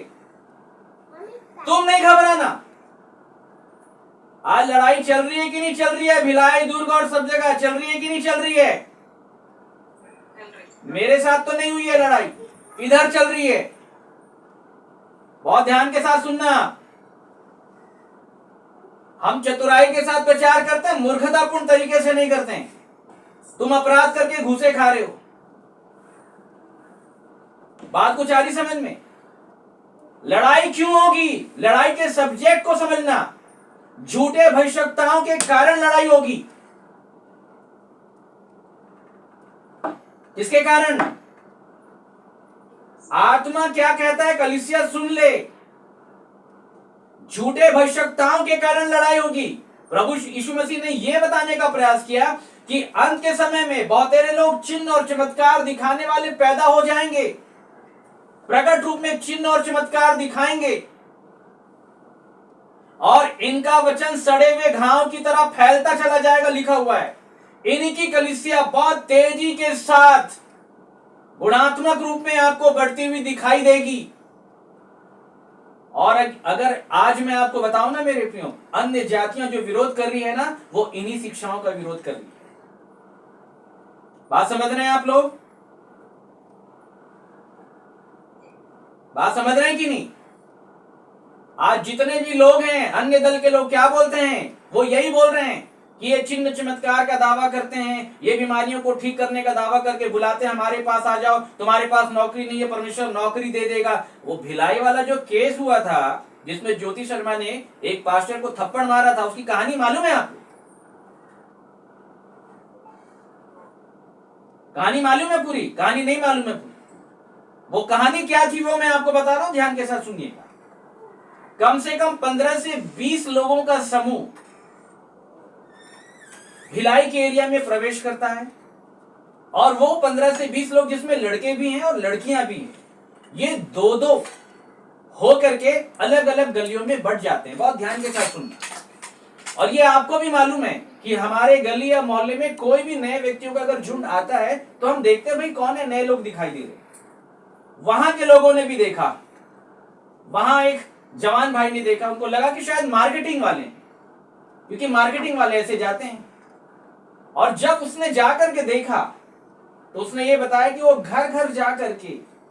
तुम नहीं घबराना। आज लड़ाई चल रही है कि नहीं चल रही है? भिलाई, दुर्ग और सब जगह चल रही है कि नहीं चल रही है? मेरे साथ तो नहीं हुई है लड़ाई, इधर चल रही है। बहुत ध्यान के साथ सुनना। हम चतुराई के साथ प्रचार करते हैं, मूर्खतापूर्ण तरीके से नहीं करते हैं। तुम अपराध करके घूसे खा रहे हो। बात कुछ आ रही समझ में? लड़ाई क्यों होगी? लड़ाई के सब्जेक्ट को समझना। झूठे भविष्यवक्ताओं के कारण लड़ाई होगी। किसके कारण? आत्मा क्या कहता है कलीसिया सुन ले। झूठे भविष्यवक्ताओं के कारण लड़ाई होगी। प्रभु यीशु मसीह ने यह बताने का प्रयास किया कि अंत के समय में बहुतेरे लोग चिन्ह और चमत्कार दिखाने वाले पैदा हो जाएंगे। प्रकट रूप में चिन्ह और चमत्कार दिखाएंगे और इनका वचन सड़े हुए घाव की तरह फैलता चला जाएगा, लिखा हुआ है। इनकी कलीसिया बहुत तेजी के साथ गुणात्मक रूप में आपको बढ़ती हुई दिखाई देगी। और अगर आज मैं आपको बताऊं ना मेरे प्रियो, अन्य जातियां जो विरोध कर रही है ना, वो इन्हीं शिक्षाओं का विरोध कर रही है। बात समझ रहे हैं आप लोग? बात समझ रहे हैं कि नहीं? आज जितने भी लोग हैं, अन्य दल के लोग क्या बोलते हैं? वो यही बोल रहे हैं कि ये चिन्ह चमत्कार का दावा करते हैं, ये बीमारियों को ठीक करने का दावा करके बुलाते हैं, हमारे पास आ जाओ, तुम्हारे पास नौकरी नहीं है, परमेश्वर नौकरी दे देगा। वो भिलाई वाला जो केस हुआ था जिसमें ज्योति शर्मा ने एक पास्टर को थप्पड़ मारा था, उसकी कहानी मालूम है आपको? कहानी मालूम है पूरी? कहानी नहीं मालूम है पूरी? वो कहानी क्या थी वो मैं आपको बता रहा हूं, ध्यान के साथ सुनिएगा। कम से कम 15 से 20 लोगों का समूह भिलाई के एरिया में प्रवेश करता है और वो 15 से 20 लोग, जिसमें लड़के भी हैं और लड़कियां भी हैं, ये दो दो हो करके अलग अलग गलियों में बढ़ जाते हैं। बहुत ध्यान के साथ सुनना। और ये आपको भी मालूम है कि हमारे गली या मोहल्ले में कोई भी नए व्यक्तियों का अगर झुंड आता है तो हम देखते हैं भाई कौन है, नए लोग दिखाई दे रहे। वहां के लोगों ने भी देखा, वहां एक जवान भाई ने देखा, उनको लगा कि शायद मार्केटिंग वाले हैं, क्योंकि मार्केटिंग वाले ऐसे जाते हैं। और जब उसने जाकर के देखा तो उसने ये बताया कि वो घर घर जा करके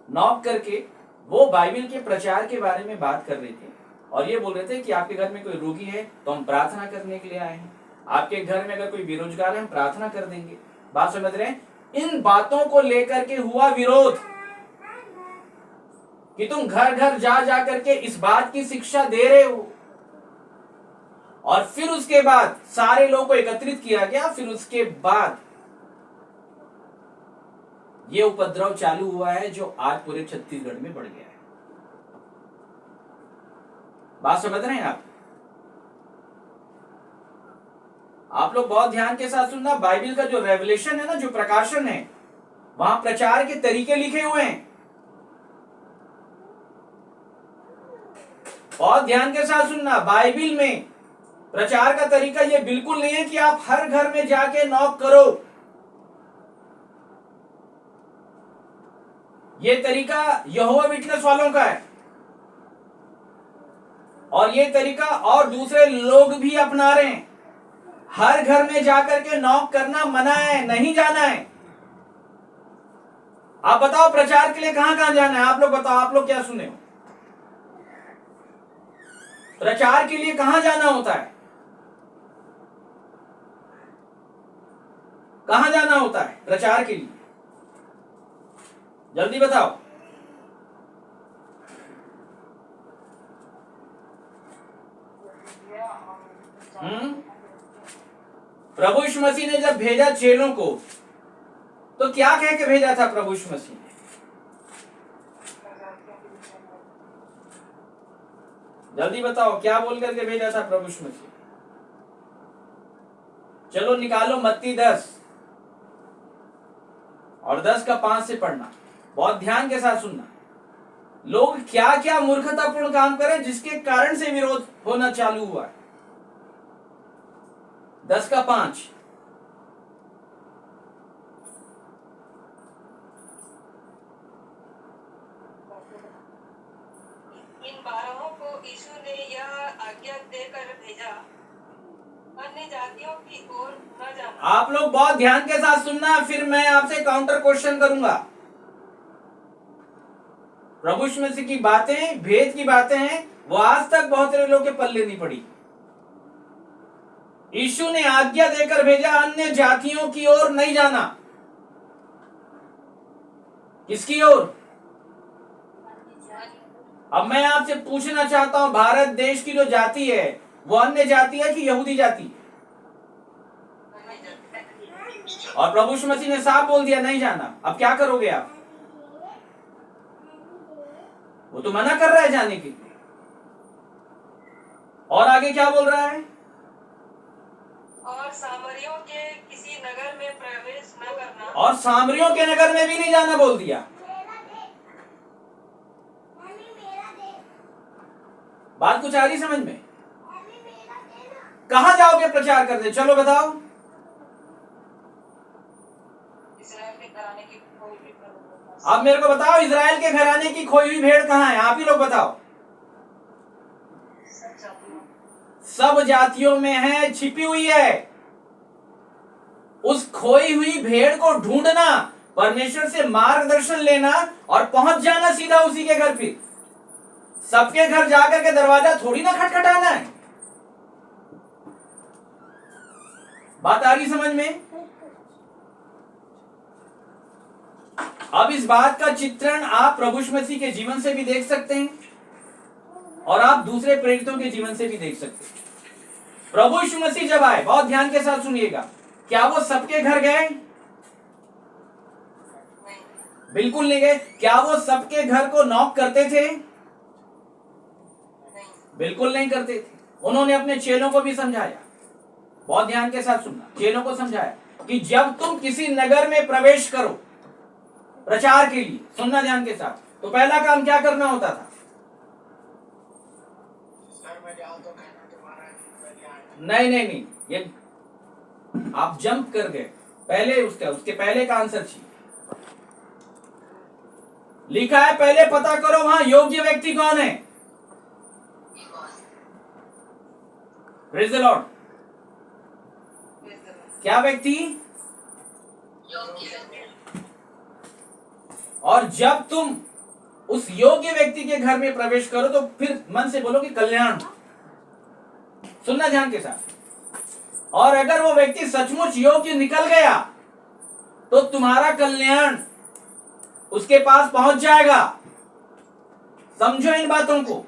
नॉक करके वो बाइबल के प्रचार के बारे में बात कर रहे थे और ये बोल रहे थे कि आपके घर में कोई रोगी है तो हम प्रार्थना करने के लिए आए हैं, आपके घर में अगर कोई बेरोजगार है हम प्रार्थना कर देंगे। बात समझ रहे हैं? इन बातों को लेकर के हुआ विरोध कि तुम घर घर जा करके इस बात की शिक्षा दे रहे हो। और फिर उसके बाद सारे लोगों को एकत्रित किया गया। फिर उसके बाद ये उपद्रव चालू हुआ है जो आज पूरे छत्तीसगढ़ में बढ़ गया है। बात समझ रहे हैं आप लोग बहुत ध्यान के साथ सुनना। बाइबल का जो रेवलेशन है ना, जो प्रकाशन है, वहां प्रचार के तरीके लिखे हुए हैं। बहुत ध्यान के साथ सुनना। बाइबल में प्रचार का तरीका ये बिल्कुल नहीं है कि आप हर घर में जाके नॉक करो। ये तरीका यहोवा विटनेस वालों का है और ये तरीका और दूसरे लोग भी अपना रहे हैं। हर घर में जाकर के नॉक करना मना है, नहीं जाना है। आप बताओ प्रचार के लिए कहां कहां जाना है? आप लोग बताओ, आप लोग क्या सुने हो? प्रचार के लिए कहां जाना होता है? कहां जाना होता है प्रचार के लिए? जल्दी बताओ। प्रभु यीशु मसीह ने जब भेजा चेलों को, तो क्या कह के भेजा था प्रभु यीशु मसीह ने? जल्दी बताओ, क्या बोल करके भेजा था प्रभु यीशु मसीह? चलो निकालो मत्ती 10 और 10 का 5 से पढ़ना, बहुत ध्यान के साथ सुनना। लोग क्या क्या मूर्खतापूर्ण काम करें जिसके कारण से विरोध होना चालू हुआ है। 10 का 5। इन 12 को यीशु ने यह आज्ञा देकर भेजा, अन्य जातियों की ओर न जाना। आप लोग बहुत ध्यान के साथ सुनना, फिर मैं आपसे काउंटर क्वेश्चन करूंगा। प्रभु यीशु मसीह की बातें, भेद की बातें हैं, वो आज तक बहुत सारे लोगों के पल्ले नहीं पड़ी। यीशु ने आज्ञा देकर भेजा, अन्य जातियों की ओर नहीं जाना। किसकी ओर? अब मैं आपसे पूछना चाहता हूं, भारत देश की जो जाति है वो अन्य जाति है कि यहूदी जाति? और प्रभु यीशु मसीह ने साफ बोल दिया नहीं जाना। अब क्या करोगे आप? वो तो मना कर रहा है जाने के लिए। और आगे क्या बोल रहा है? और सामरियों के किसी नगर में प्रवेश न करना। और सामरियों के नगर में भी नहीं जाना बोल दिया। बात कुछ आ रही समझ में? कहां जाओगे प्रचार करने? चलो बताओ। इस्राएल के घराने की कोई भी अब मेरे को बताओ, इजराइल के घराने की खोई हुई भेड़ कहां है? आप ही लोग बताओ। सब जातियों में है, छिपी हुई है। उस खोई हुई भेड़ को ढूंढना, परमेश्वर से मार्गदर्शन लेना और पहुंच जाना सीधा उसी के घर। फिर सबके घर जाकर के दरवाजा थोड़ी ना खटखटाना है। बात आ रही समझ में? अब इस बात का चित्रण आप प्रभु यीशु मसीह के जीवन से भी देख सकते हैं और आप दूसरे प्रेरितों के जीवन से भी देख सकते हैं। प्रभु यीशु मसीह जब आए, बहुत ध्यान के साथ सुनिएगा, क्या वो सबके घर गए? बिल्कुल नहीं गए। क्या वो सबके घर को नॉक करते थे? बिल्कुल नहीं करते थे। उन्होंने अपने चेलों को भी समझाया, बहुत ध्यान के साथ सुनना, चेलों को समझाया कि जब तुम किसी नगर में प्रवेश करो प्रचार के लिए, सुनना ध्यान के साथ, तो पहला काम क्या करना होता था? नहीं, ये आप जंप कर गए। पहले उसके पहले का आंसर चाहिए। लिखा है पहले पता करो वहां योग्य व्यक्ति कौन है। Praise the Lord. क्या व्यक्ति? और जब तुम उस योग्य व्यक्ति के घर में प्रवेश करो तो फिर मन से बोलो कि कल्याण। सुनना ध्यान के साथ। और अगर वो व्यक्ति सचमुच योग्य निकल गया तो तुम्हारा कल्याण उसके पास पहुंच जाएगा। समझो इन बातों को।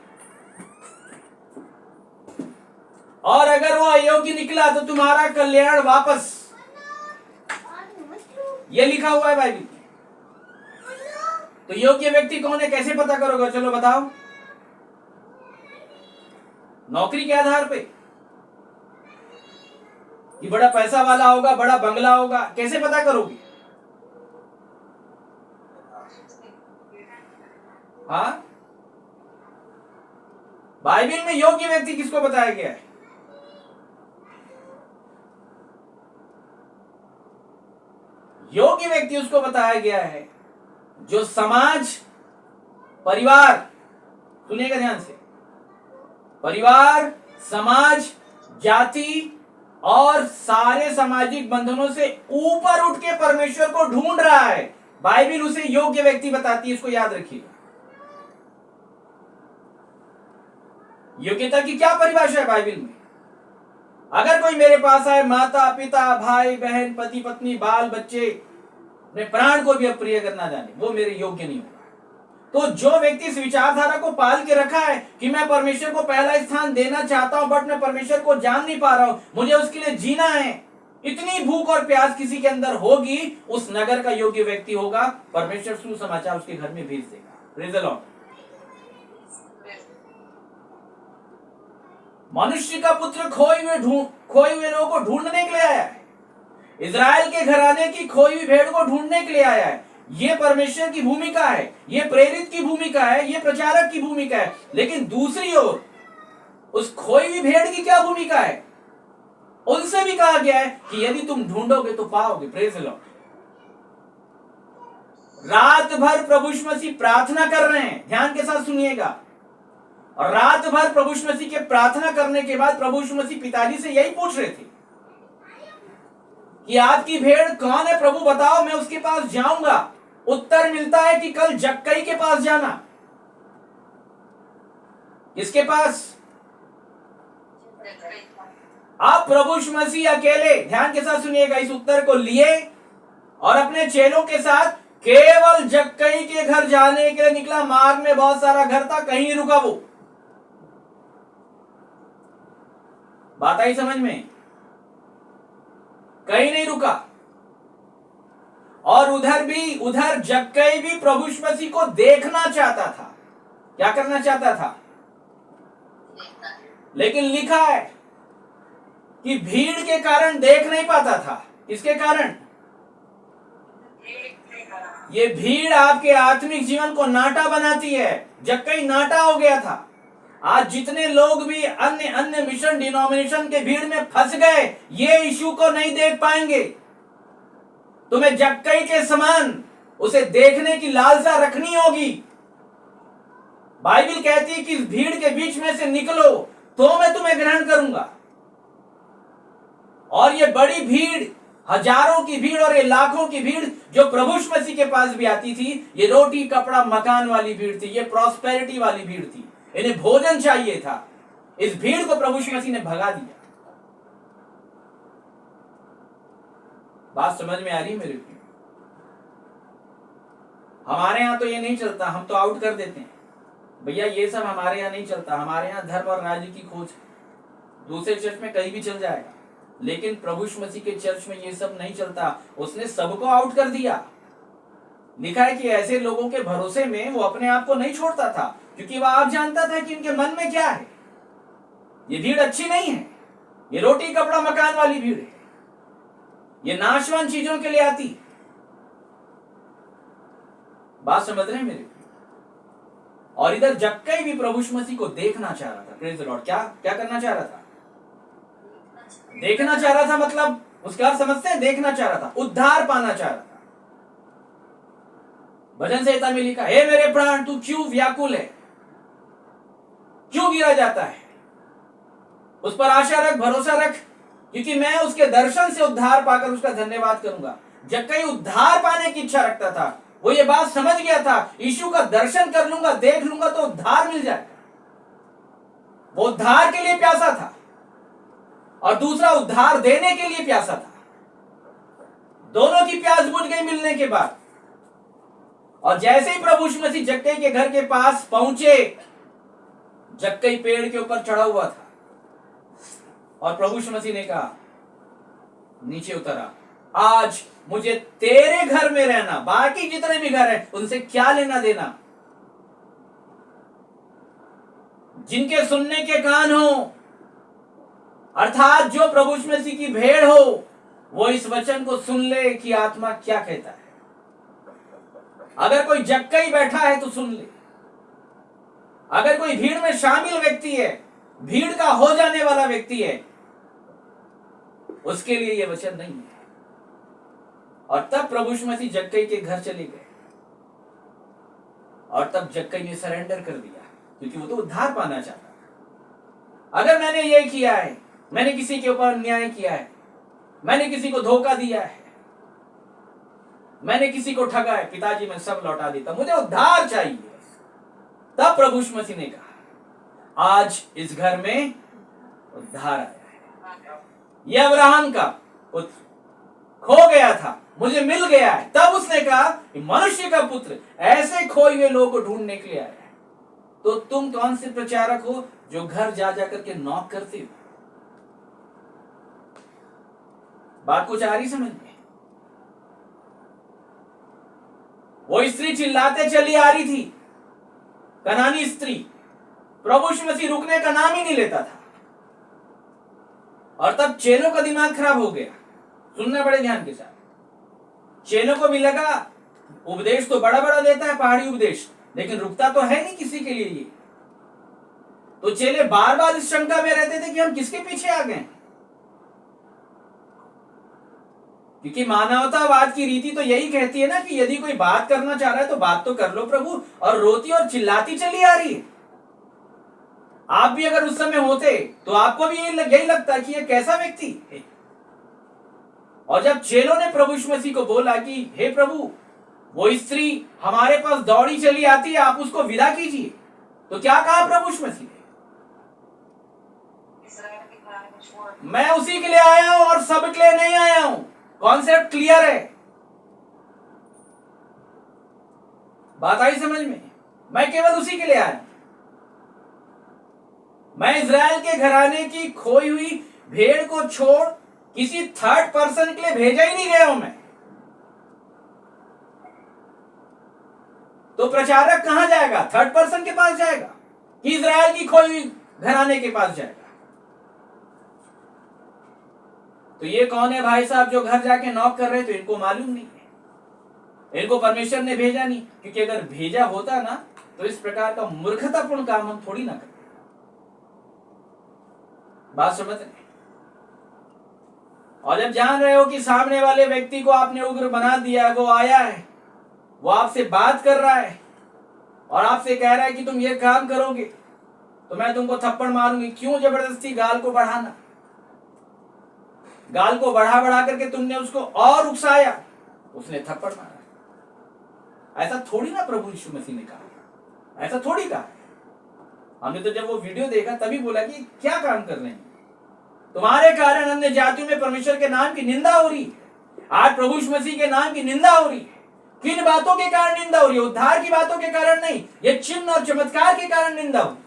और अगर वो अयोग्य निकला तो तुम्हारा कल्याण वापस। ये लिखा हुआ है बाइबल। तो योग्य व्यक्ति कौन है, कैसे पता करोगे? चलो बताओ। नौकरी के आधार पे कि बड़ा पैसा वाला होगा, बड़ा बंगला होगा, कैसे पता करोगे? हाँ, बाइबल में योग्य व्यक्ति किसको बताया गया है? योग्य व्यक्ति उसको बताया गया है जो समाज, परिवार, सुनिएगा ध्यान से, परिवार, समाज, जाति और सारे सामाजिक बंधनों से ऊपर उठ के परमेश्वर को ढूंढ रहा है, बाइबिल उसे योग्य व्यक्ति बताती है। इसको याद रखिएगा। योग्यता की क्या परिभाषा है बाइबिल में? अगर कोई मेरे पास आए, माता पिता भाई बहन पति पत्नी बाल बच्चे, अपने प्राण को भी अप्रिय करना जाने, वो मेरे योग्य नहीं होगा। तो जो व्यक्ति इस विचारधारा को पाल के रखा है कि मैं परमेश्वर को पहला स्थान देना चाहता हूं, बट मैं परमेश्वर को जान नहीं पा रहा हूं, मुझे उसके लिए जीना है, इतनी भूख और प्यास किसी के अंदर होगी, उस नगर का योग्य व्यक्ति होगा। परमेश्वर सुसमाचार उसके घर में भेज देगा। Praise the Lord. मनुष्य का पुत्र खोए हुए लोगों को ढूंढने के लिए आया है। इज़राइल के घराने की खोई हुई भेड़ को ढूंढने के लिए आया है। ये परमेश्वर की भूमिका है, ये प्रेरित की भूमिका है, ये प्रचारक की भूमिका है। लेकिन दूसरी ओर उस खोई हुई भेड़ की क्या भूमिका है? उनसे भी कहा गया है कि यदि तुम ढूंढोगे तो पाओगे। Praise the Lord. रात भर प्रभु यीशु मसीह प्रार्थना कर रहे हैं, ध्यान के साथ सुनिएगा। और रात भर प्रभु यीशु मसीह के प्रार्थना करने के बाद प्रभु यीशु मसीह पिताजी से यही पूछ रहे थे कि आपकी भेड़ कौन है प्रभु, बताओ, मैं उसके पास जाऊंगा। उत्तर मिलता है कि कल जक्कई के पास जाना। किसके पास? आप प्रभु यीशु मसीह अकेले, ध्यान के साथ सुनिएगा, इस उत्तर को लिए और अपने चेलों के साथ केवल जक्कई के घर जाने के लिए निकला। मार्ग में बहुत सारा घर था, कहीं नहीं रुका वो। बात आई समझ में? कहीं नहीं रुका। और उधर जक्कई भी प्रभु यीशु मसीह को देखना चाहता था। क्या करना चाहता था? लेकिन लिखा है कि भीड़ के कारण देख नहीं पाता था। किसके कारण? ये भीड़ आपके आत्मिक जीवन को नाटा बनाती है। जक्कई नाटा हो गया था। आज जितने लोग भी अन्य अन्य मिशन डिनोमिनेशन के भीड़ में फंस गए, ये इशू को नहीं देख पाएंगे। तुम्हें जक्कई के समान उसे देखने की लालसा रखनी होगी। बाइबल कहती है कि इस भीड़ के बीच में से निकलो तो मैं तुम्हें ग्रहण करूंगा। और ये बड़ी भीड़, हजारों की भीड़ और ये लाखों की भीड़ जो प्रभु यीशु मसीह के पास भी आती थी, ये रोटी कपड़ा मकान वाली भीड़ थी, ये प्रॉस्पेरिटी वाली भीड़ थी। इन्हें भोजन चाहिए था। इस भीड़ को प्रभु यीशु मसीह ने भगा दिया। बात समझ में आ रही है मेरे को? हमारे यहां तो ये नहीं चलता, हम तो आउट कर देते हैं भैया, ये सब हमारे यहाँ नहीं चलता। हमारे यहाँ धर्म और राज्य की खोज है। दूसरे चर्च में कहीं भी चल जाएगा, लेकिन प्रभु यीशु मसीह के चर्च में ये सब नहीं चलता। उसने सबको आउट कर दिया। लिखा है कि ऐसे लोगों के भरोसे में वो अपने आप को नहीं छोड़ता था, क्योंकि वह आप जानता था कि इनके मन में क्या है। ये भीड़ अच्छी नहीं है, ये रोटी कपड़ा मकान वाली भीड़ है, ये नाशवान चीजों के लिए आती। बात समझ रहे हैं मेरे? और इधर जक्कई भी प्रभु यीशु मसीह को देखना चाह रहा था। Praise the Lord. क्या करना चाह रहा था? देखना चाह रहा था। मतलब उसका अर्थ समझते हैं? देखना चाह रहा था, उद्धार पाना चाह रहा था। भजन संहिता में लिखा, हे मेरे प्राण तू क्यों व्याकुल है, क्यों गिरा जाता है? उस पर आशा रख, भरोसा रख, क्योंकि मैं उसके दर्शन से उद्धार पाकर उसका धन्यवाद करूंगा। जक्कई उद्धार पाने की इच्छा रखता था। वो ये बात समझ गया था, यीशु का दर्शन कर लूंगा, देख लूंगा तो उद्धार मिल जाएगा। वो उद्धार के लिए प्यासा था और दूसरा उद्धार देने के लिए प्यासा था। दोनों की प्यास बुझ गई मिलने के बाद। और जैसे ही प्रभु यीशु मसीह जक्कई के घर के पास पहुंचे, जक्कई पेड़ के ऊपर चढ़ा हुआ था और प्रभु यीशु मसीह ने कहा, नीचे उतरा, आज मुझे तेरे घर में रहना, बाकी जितने भी घर हैं उनसे क्या लेना देना। जिनके सुनने के कान हो, अर्थात जो प्रभु यीशु मसीह की भेड़ हो, वो इस वचन को सुन ले कि आत्मा क्या कहता है। अगर कोई जक्कई बैठा है तो सुन ले। अगर कोई भीड़ में शामिल व्यक्ति है, भीड़ का हो जाने वाला व्यक्ति है, उसके लिए यह वचन नहीं है। और तब प्रभु यीशु मसीह जक्कई के घर चले गए और तब जक्कई ने सरेंडर कर दिया, क्योंकि वो तो उद्धार पाना चाहता था। अगर मैंने ये किया है मैंने किसी के ऊपर अन्याय किया है, मैंने किसी को धोखा दिया है, मैंने किसी को ठगा है, पिताजी मैं सब लौटा देता, मुझे उद्धार चाहिए। तब प्रभु यीशु मसीह ने कहा आज इस घर में उद्धार आया है। यह अब्राहम का पुत्र खो गया था, मुझे मिल गया है। तब उसने कहा कि मनुष्य का पुत्र ऐसे खोए हुए लोगों को ढूंढने के लिए आया है। तो तुम कौन से प्रचारक हो जो घर जा जाकर के नॉक करते हो? बात कुछ आ रही समझ में? वो स्त्री चिल्लाते चली आ रही थी, कनानी स्त्री। प्रभु यीशु मसीह रुकने का नाम ही नहीं लेता था। और तब चेलों का दिमाग खराब हो गया। सुनना बड़े ध्यान के साथ। चेलों को भी लगा उपदेश तो बड़ा बड़ा देता है, पहाड़ी उपदेश, लेकिन रुकता तो है नहीं किसी के लिए ये। तो चेले बार बार इस शंका में रहते थे कि हम किसके पीछे आ गए, क्योंकि मानवतावाद की रीति तो यही कहती है ना कि यदि कोई बात करना चाह रहा है तो बात तो कर लो प्रभु, और रोती और चिल्लाती चली आ रही है। आप भी अगर उस समय होते तो आपको भी यही लगता कि ये कैसा व्यक्ति है। और जब चेलों ने प्रभु यीशु मसीह को बोला कि हे प्रभु, वो स्त्री हमारे पास दौड़ी चली आती है, आप उसको विदा कीजिए, तो क्या कहा प्रभु यीशु मसीह ने? मैं उसी के लिए आया हूं और सब के लिए नहीं आया हूं। कॉन्सेप्ट क्लियर है? बात आई समझ में? मैं केवल उसी के लिए आया। मैं इज़राइल के घराने की खोई हुई भेड़ को छोड़ किसी थर्ड पर्सन के लिए भेजा ही नहीं गया हूं मैं। तो प्रचारक कहां जाएगा? थर्ड पर्सन के पास जाएगा कि इज़राइल की खोई हुई घराने के पास जाएगा? तो ये कौन है भाई साहब जो घर जाके नॉक कर रहे? तो इनको मालूम नहीं है, इनको परमेश्वर ने भेजा नहीं। क्योंकि अगर भेजा होता ना तो इस प्रकार का मूर्खतापूर्ण काम हम थोड़ी ना करते। बात समझ रहे? और जब जान रहे हो कि सामने वाले व्यक्ति को आपने उग्र बना दिया, वो आया है, वो आपसे बात कर रहा है और आपसे कह रहा है कि तुम ये काम करोगे तो मैं तुमको थप्पड़ मारूंगी, क्यों जबरदस्ती गाल को बढ़ाना? गाल को बढ़ा बढ़ा करके तुमने उसको और उकसाया, उसने थप्पड़ मारा। ऐसा थोड़ी ना प्रभु यीशु मसीह ने कहा, ऐसा थोड़ी कहा। हमने तो जब वो वीडियो देखा तभी बोला कि क्या काम कर रहे हैं, तुम्हारे कारण अन्य जातियों में परमेश्वर के नाम की निंदा हो रही है। आज प्रभु यीशु मसीह के नाम की निंदा हो रही है। किन बातों के कारण निंदा हो रही है? उद्धार की बातों के कारण नहीं, ये चिन्ह और चमत्कार के कारण निंदा हो।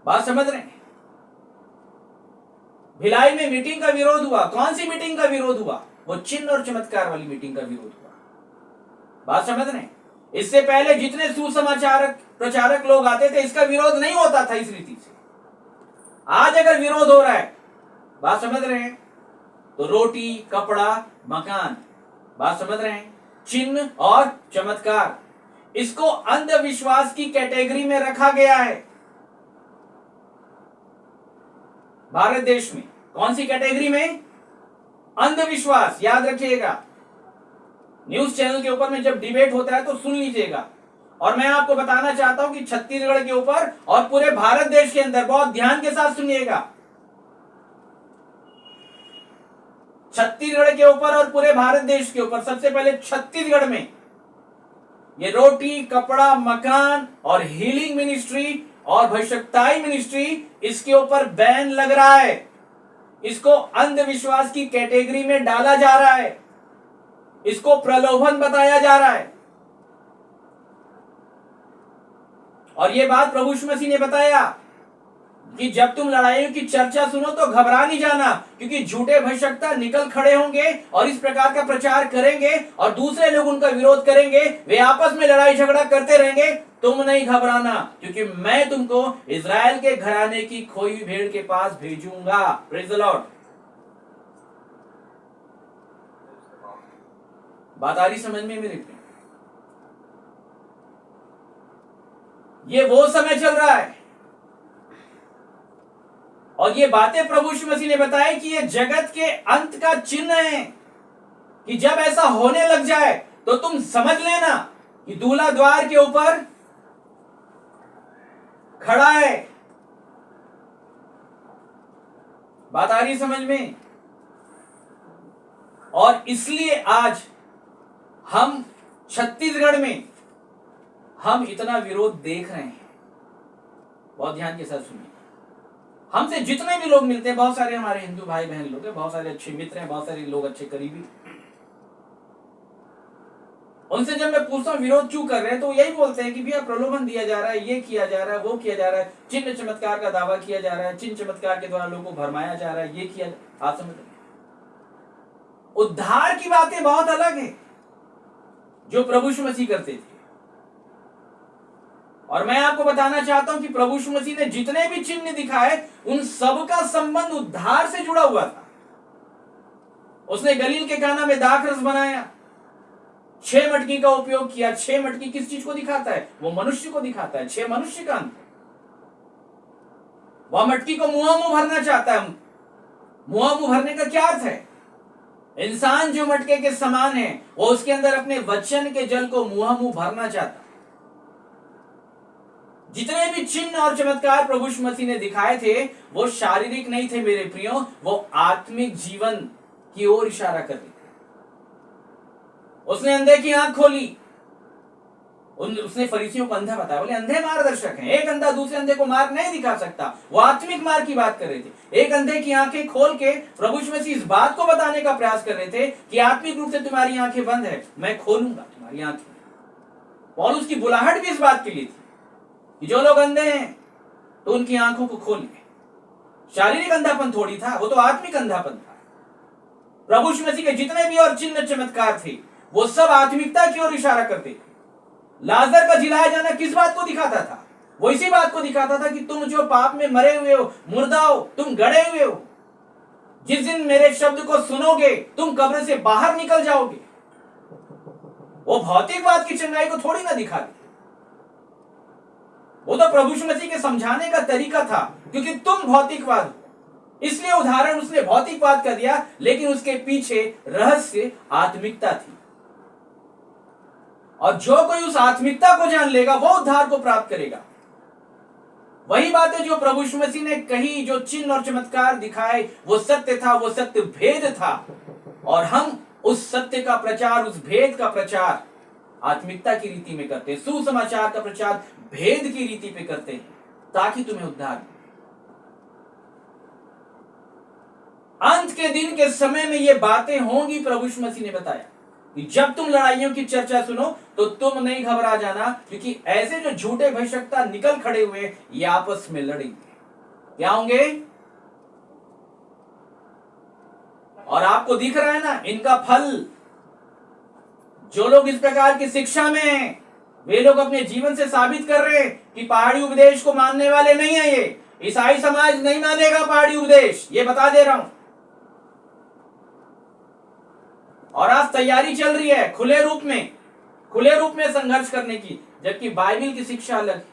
बात समझ रहे हैं? भिलाई में मीटिंग का विरोध हुआ। कौन सी मीटिंग का विरोध हुआ? वो चिन्ह और चमत्कार वाली मीटिंग का विरोध हुआ। बात समझ रहे हैं? इससे पहले जितने सुसमाचार प्रचारक लोग आते थे, इसका विरोध नहीं होता था इस रीति से। आज अगर विरोध हो रहा है, बात समझ रहे हैं, तो रोटी, कपड़ा, मकान, बात समझ रहे हैं, चिन्ह और चमत्कार, इसको अंधविश्वास की कैटेगरी में रखा गया है भारत देश में। कौन सी कैटेगरी में? अंधविश्वास। याद रखिएगा, न्यूज चैनल के ऊपर में जब डिबेट होता है तो सुन लीजिएगा। और मैं आपको बताना चाहता हूं कि छत्तीसगढ़ के ऊपर और पूरे भारत देश के अंदर, बहुत ध्यान के साथ सुनिएगा, छत्तीसगढ़ के ऊपर और पूरे भारत देश के ऊपर, सबसे पहले छत्तीसगढ़ में ये रोटी, कपड़ा, मकान और हीलिंग मिनिस्ट्री और भविष्यताई मिनिस्ट्री, इसके ऊपर बैन लग रहा है। इसको अंधविश्वास की कैटेगरी में डाला जा रहा है, इसको प्रलोभन बताया जा रहा है। और ये बात प्रभु यीशु मसीह ने बताया कि जब तुम लड़ाइयों की चर्चा सुनो तो घबरा नहीं जाना, क्योंकि झूठे भविष्यवक्ता निकल खड़े होंगे और इस प्रकार का प्रचार करेंगे और दूसरे लोग उनका विरोध करेंगे, वे आपस में लड़ाई झगड़ा करते रहेंगे। तुम नहीं घबराना, क्योंकि मैं तुमको इज़राइल के घराने की खोई हुई भेड़ के पास भेजूंगा। Praise the Lord. बात आ रही समझ में मेरे? ये वो समय चल रहा है और ये बातें प्रभु यीशु मसीह ने बताई कि ये जगत के अंत का चिन्ह है, कि जब ऐसा होने लग जाए तो तुम समझ लेना कि दूल्हा द्वार के ऊपर खड़ा है बात आ रही है समझ में? और इसलिए आज हम छत्तीसगढ़ में हम इतना विरोध देख रहे हैं। बहुत ध्यान के साथ सुनिए। हमसे जितने भी लोग मिलते हैं, बहुत सारे हमारे हिंदू भाई बहन लोग हैं, बहुत सारे अच्छे मित्र हैं, बहुत सारे लोग अच्छे करीबी, उनसे जब मैं पूछता हूँ विरोध क्यों कर रहे हैं, तो यही बोलते हैं कि भैया प्रलोभन दिया जा रहा है, ये किया जा रहा है, वो किया जा रहा है, चिन्ह चमत्कार का दावा किया जा रहा है, चिन्ह चमत्कार के द्वारा लोगों को भरमाया जा रहा है, ये किया। आप समझ रहे? उद्धार की बातें बहुत अलग है जो प्रभु यीशु मसीह करते थे। और मैं आपको बताना चाहता हूं कि प्रभु यीशु मसीह ने जितने भी चिन्ह दिखाए उन सब का संबंध उद्धार से जुड़ा हुआ था। उसने गलील के काना में दाखरस बनाया, 6 मटकी का उपयोग किया। 6 मटकी किस चीज को दिखाता है? वो मनुष्य को दिखाता है। 6 मनुष्य का अंत। वह मटकी को मुंह भरना चाहता है। मुंह भरने का क्या अर्थ है? इंसान जो मटके के समान है, वो उसके अंदर अपने वचन के जल को मुंह भरना चाहता। जितने भी चिन्ह और चमत्कार प्रभु यीशु मसीह ने दिखाए थे, वो शारीरिक नहीं थे मेरे प्रियो, वो आत्मिक जीवन की ओर इशारा कर रहे थे। उसने अंधे की आंख खोली। उसने फरीसियों को अंधा बताया, बोले अंधे मार्गदर्शक हैं, एक अंधा दूसरे अंधे को मार्ग नहीं दिखा सकता। वो आत्मिक मार्ग की बात कर रहे थे। एक अंधे की आंखें खोल के प्रभु यीशु मसीह इस बात को बताने का प्रयास कर रहे थे कि आत्मिक रूप से तुम्हारी आंखें बंद है, मैं खोलूंगा तुम्हारी आंखें। पौलुस की बुलाहट भी इस बात के लिए थी कि जो लोग अंधे हैं तो उनकी आंखों को खोलिए। शारीरिक अंधापन थोड़ी था, वो तो आत्मिक अंधापन था। प्रभु यीशु मसीह के जितने भी और चिन्ह चमत्कार थे, वो सब आत्मिकता की ओर इशारा करते थे। लाजर का जिलाया जाना किस बात को दिखाता था? वो इसी बात को दिखाता था कि तुम जो पाप में मरे हुए हो, मुर्दा हो, तुम गड़े हुए हो, जिस दिन मेरे शब्द को सुनोगे तुम कब्र से बाहर निकल जाओगे। वो भौतिकवाद की चंगाई को थोड़ी ना दिखाते, वो तो प्रभु यीशु मसीह के समझाने का तरीका था, क्योंकि तुम भौतिकवाद हो, इसलिए उदाहरण उसने भौतिकवाद का दिया, लेकिन उसके पीछे रहस्य आत्मिकता थी। और जो कोई उस आत्मिकता को जान लेगा वो उद्धार को प्राप्त करेगा। वही बातें जो प्रभु यीशु मसीह ने कही, जो चिन्ह और चमत्कार दिखाए, वो सत्य था, वो सत्य भेद था। और हम उस सत्य का प्रचार, उस भेद का प्रचार आत्मिकता की रीति में करते हैं। सुसमाचार का प्रचार भेद की रीति पे करते हैं, ताकि तुम्हें उद्धार मिले। अंत के दिन के समय में ये बातें होंगी। प्रभु यीशु मसीह ने बताया कि जब तुम लड़ाइयों की चर्चा सुनो तो तुम नहीं घबरा जाना, क्योंकि ऐसे जो झूठे भविष्यवक्ता निकल खड़े हुए ये आपस में लड़ेंगे। क्या होंगे? और आपको दिख रहा है ना इनका फल। जो लोग इस प्रकार की शिक्षा में हैं, वे लोग अपने जीवन से साबित कर रहे हैं कि पहाड़ी उपदेश को मानने वाले नहीं है। ये ईसाई समाज नहीं मानेगा पहाड़ी उपदेश, ये बता दे रहा हूं। और आज तैयारी चल रही है खुले रूप में संघर्ष करने की, जबकि बाइबल की शिक्षा अलग है।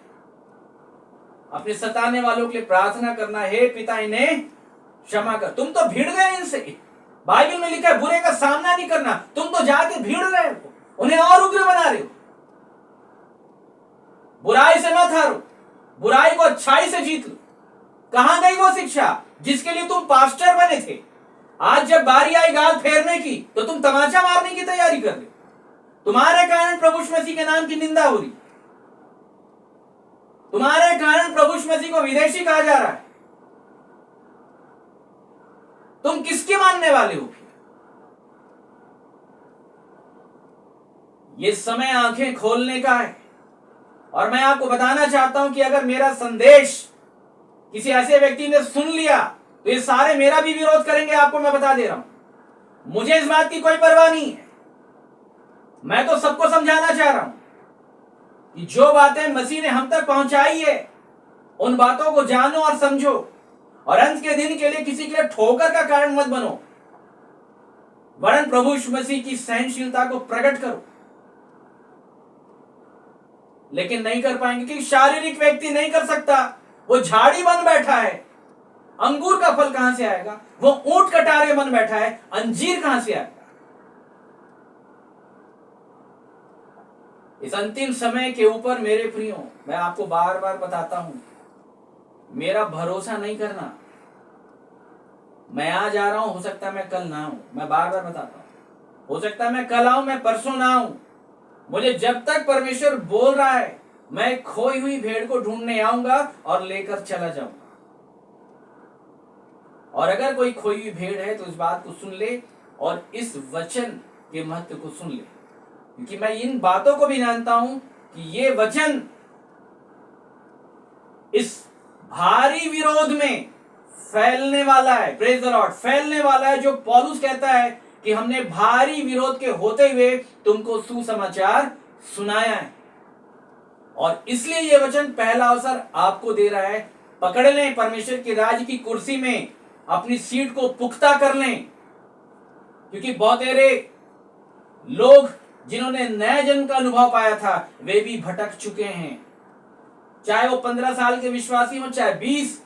अपने सताने वालों के लिए प्रार्थना करना, हे पिता इन्हें क्षमा कर। तुम तो भिड़ गए इनसे। बाइबल में लिखा है बुरे का सामना नहीं करना, तुम तो जाके भिड़ रहे हो, उन्हें और उग्र बना रहे हो। बुराई से मत हारो, बुराई को अच्छाई से जीत लो। कहां गई वो शिक्षा जिसके लिए तुम पास्टर बने थे? आज जब बारी आई गाल फेरने की तो तुम तमाचा मारने की तैयारी कर रहे हो। तुम्हारे कारण प्रभु यीशु मसीह के नाम की निंदा हो रही, तुम्हारे कारण प्रभु यीशु मसीह को विदेशी कहा जा रहा है। तुम किसके मानने वाले हो? ये समय आंखें खोलने का है। और मैं आपको बताना चाहता हूं कि अगर मेरा संदेश किसी ऐसे व्यक्ति ने सुन लिया तो ये सारे मेरा भी विरोध करेंगे। आपको मैं बता दे रहा हूं, मुझे इस बात की कोई परवाह नहीं है। मैं तो सबको समझाना चाह रहा हूं कि जो बातें मसीह ने हम तक पहुंचाई है उन बातों को जानो और समझो, और अंत के दिन के लिए किसी के लिए ठोकर का कारण मत बनो, वरन प्रभु यीशु मसीह की सहनशीलता को प्रकट करो। लेकिन नहीं कर पाएंगे क्योंकि शारीरिक व्यक्ति नहीं कर सकता। वो झाड़ी बन बैठा है, अंगूर का फल कहां से आएगा? वो ऊंट कटारे बन बैठा है, अंजीर कहां से आएगा? इस अंतिम समय के ऊपर मेरे प्रियो, मैं आपको बार बार बताता हूं, मेरा भरोसा नहीं करना। मैं आज आ रहा हूं, हो सकता है मैं कल ना आऊं। मैं बार बार बताता हूं, हो सकता है मैं कल आऊं, मैं परसों ना आऊं। मुझे जब तक परमेश्वर बोल रहा है, मैं खोई हुई भेड़ को ढूंढने आऊंगा और लेकर चला जाऊंगा। और अगर कोई खोई हुई भेड़ है तो इस बात को सुन ले और इस वचन के महत्व को सुन ले, क्योंकि मैं इन बातों को भी जानता हूं कि ये वचन इस भारी विरोध में फैलने वाला है। प्रेज द लॉर्ड, फैलने वाला है। जो पौलुस कहता है कि हमने भारी विरोध के होते हुए तुमको सुसमाचार सुनाया है, और इसलिए यह वचन पहला अवसर आपको दे रहा है। पकड़ लें, परमेश्वर के राज की कुर्सी में अपनी सीट को पुख्ता कर लें, क्योंकि बहुत सारे लोग जिन्होंने नए जन्म का अनुभव पाया था वे भी भटक चुके हैं। चाहे वो 15 साल के विश्वासी हो, चाहे 20,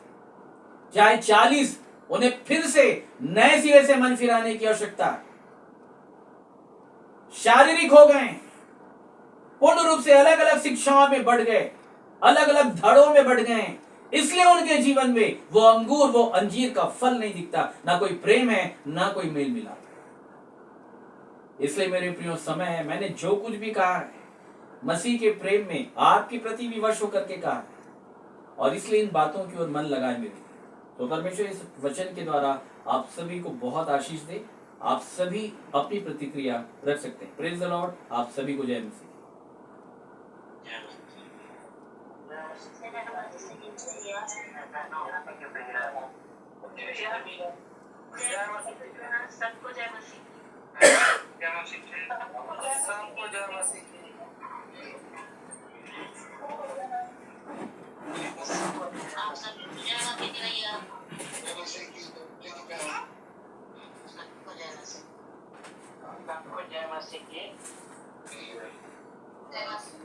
चाहे 40, उन्हें फिर से नए सिरे से मन फिराने की आवश्यकता है। शारीरिक हो गए, पूर्ण रूप से अलग अलग शिक्षाओं में बढ़ गए, अलग अलग धड़ों में बढ़ गए, इसलिए उनके जीवन में वो अंगूर, वो अंजीर का फल नहीं दिखता। ना कोई प्रेम है, ना कोई मेल मिलाप। इसलिए मेरे प्रियो, समय है, मैंने जो कुछ भी कहा है मसीह के प्रेम में आपके प्रति विवश होकर के कहा है, और इसलिए इन बातों की ओर मन लगाए मेरे। तो परमेश्वर इस वचन के द्वारा आप सभी को बहुत आशीष दे। आप सभी अपनी प्रतिक्रिया रख सकते हैं। प्रेज द लॉर्ड, आप सभी को जय मसीह। सबको जय मसीह। सबको जय मसीह की। आप सब जय मसीह की भैया। सबको जय मसीह। सबको जय मसीह की। जय मसीह।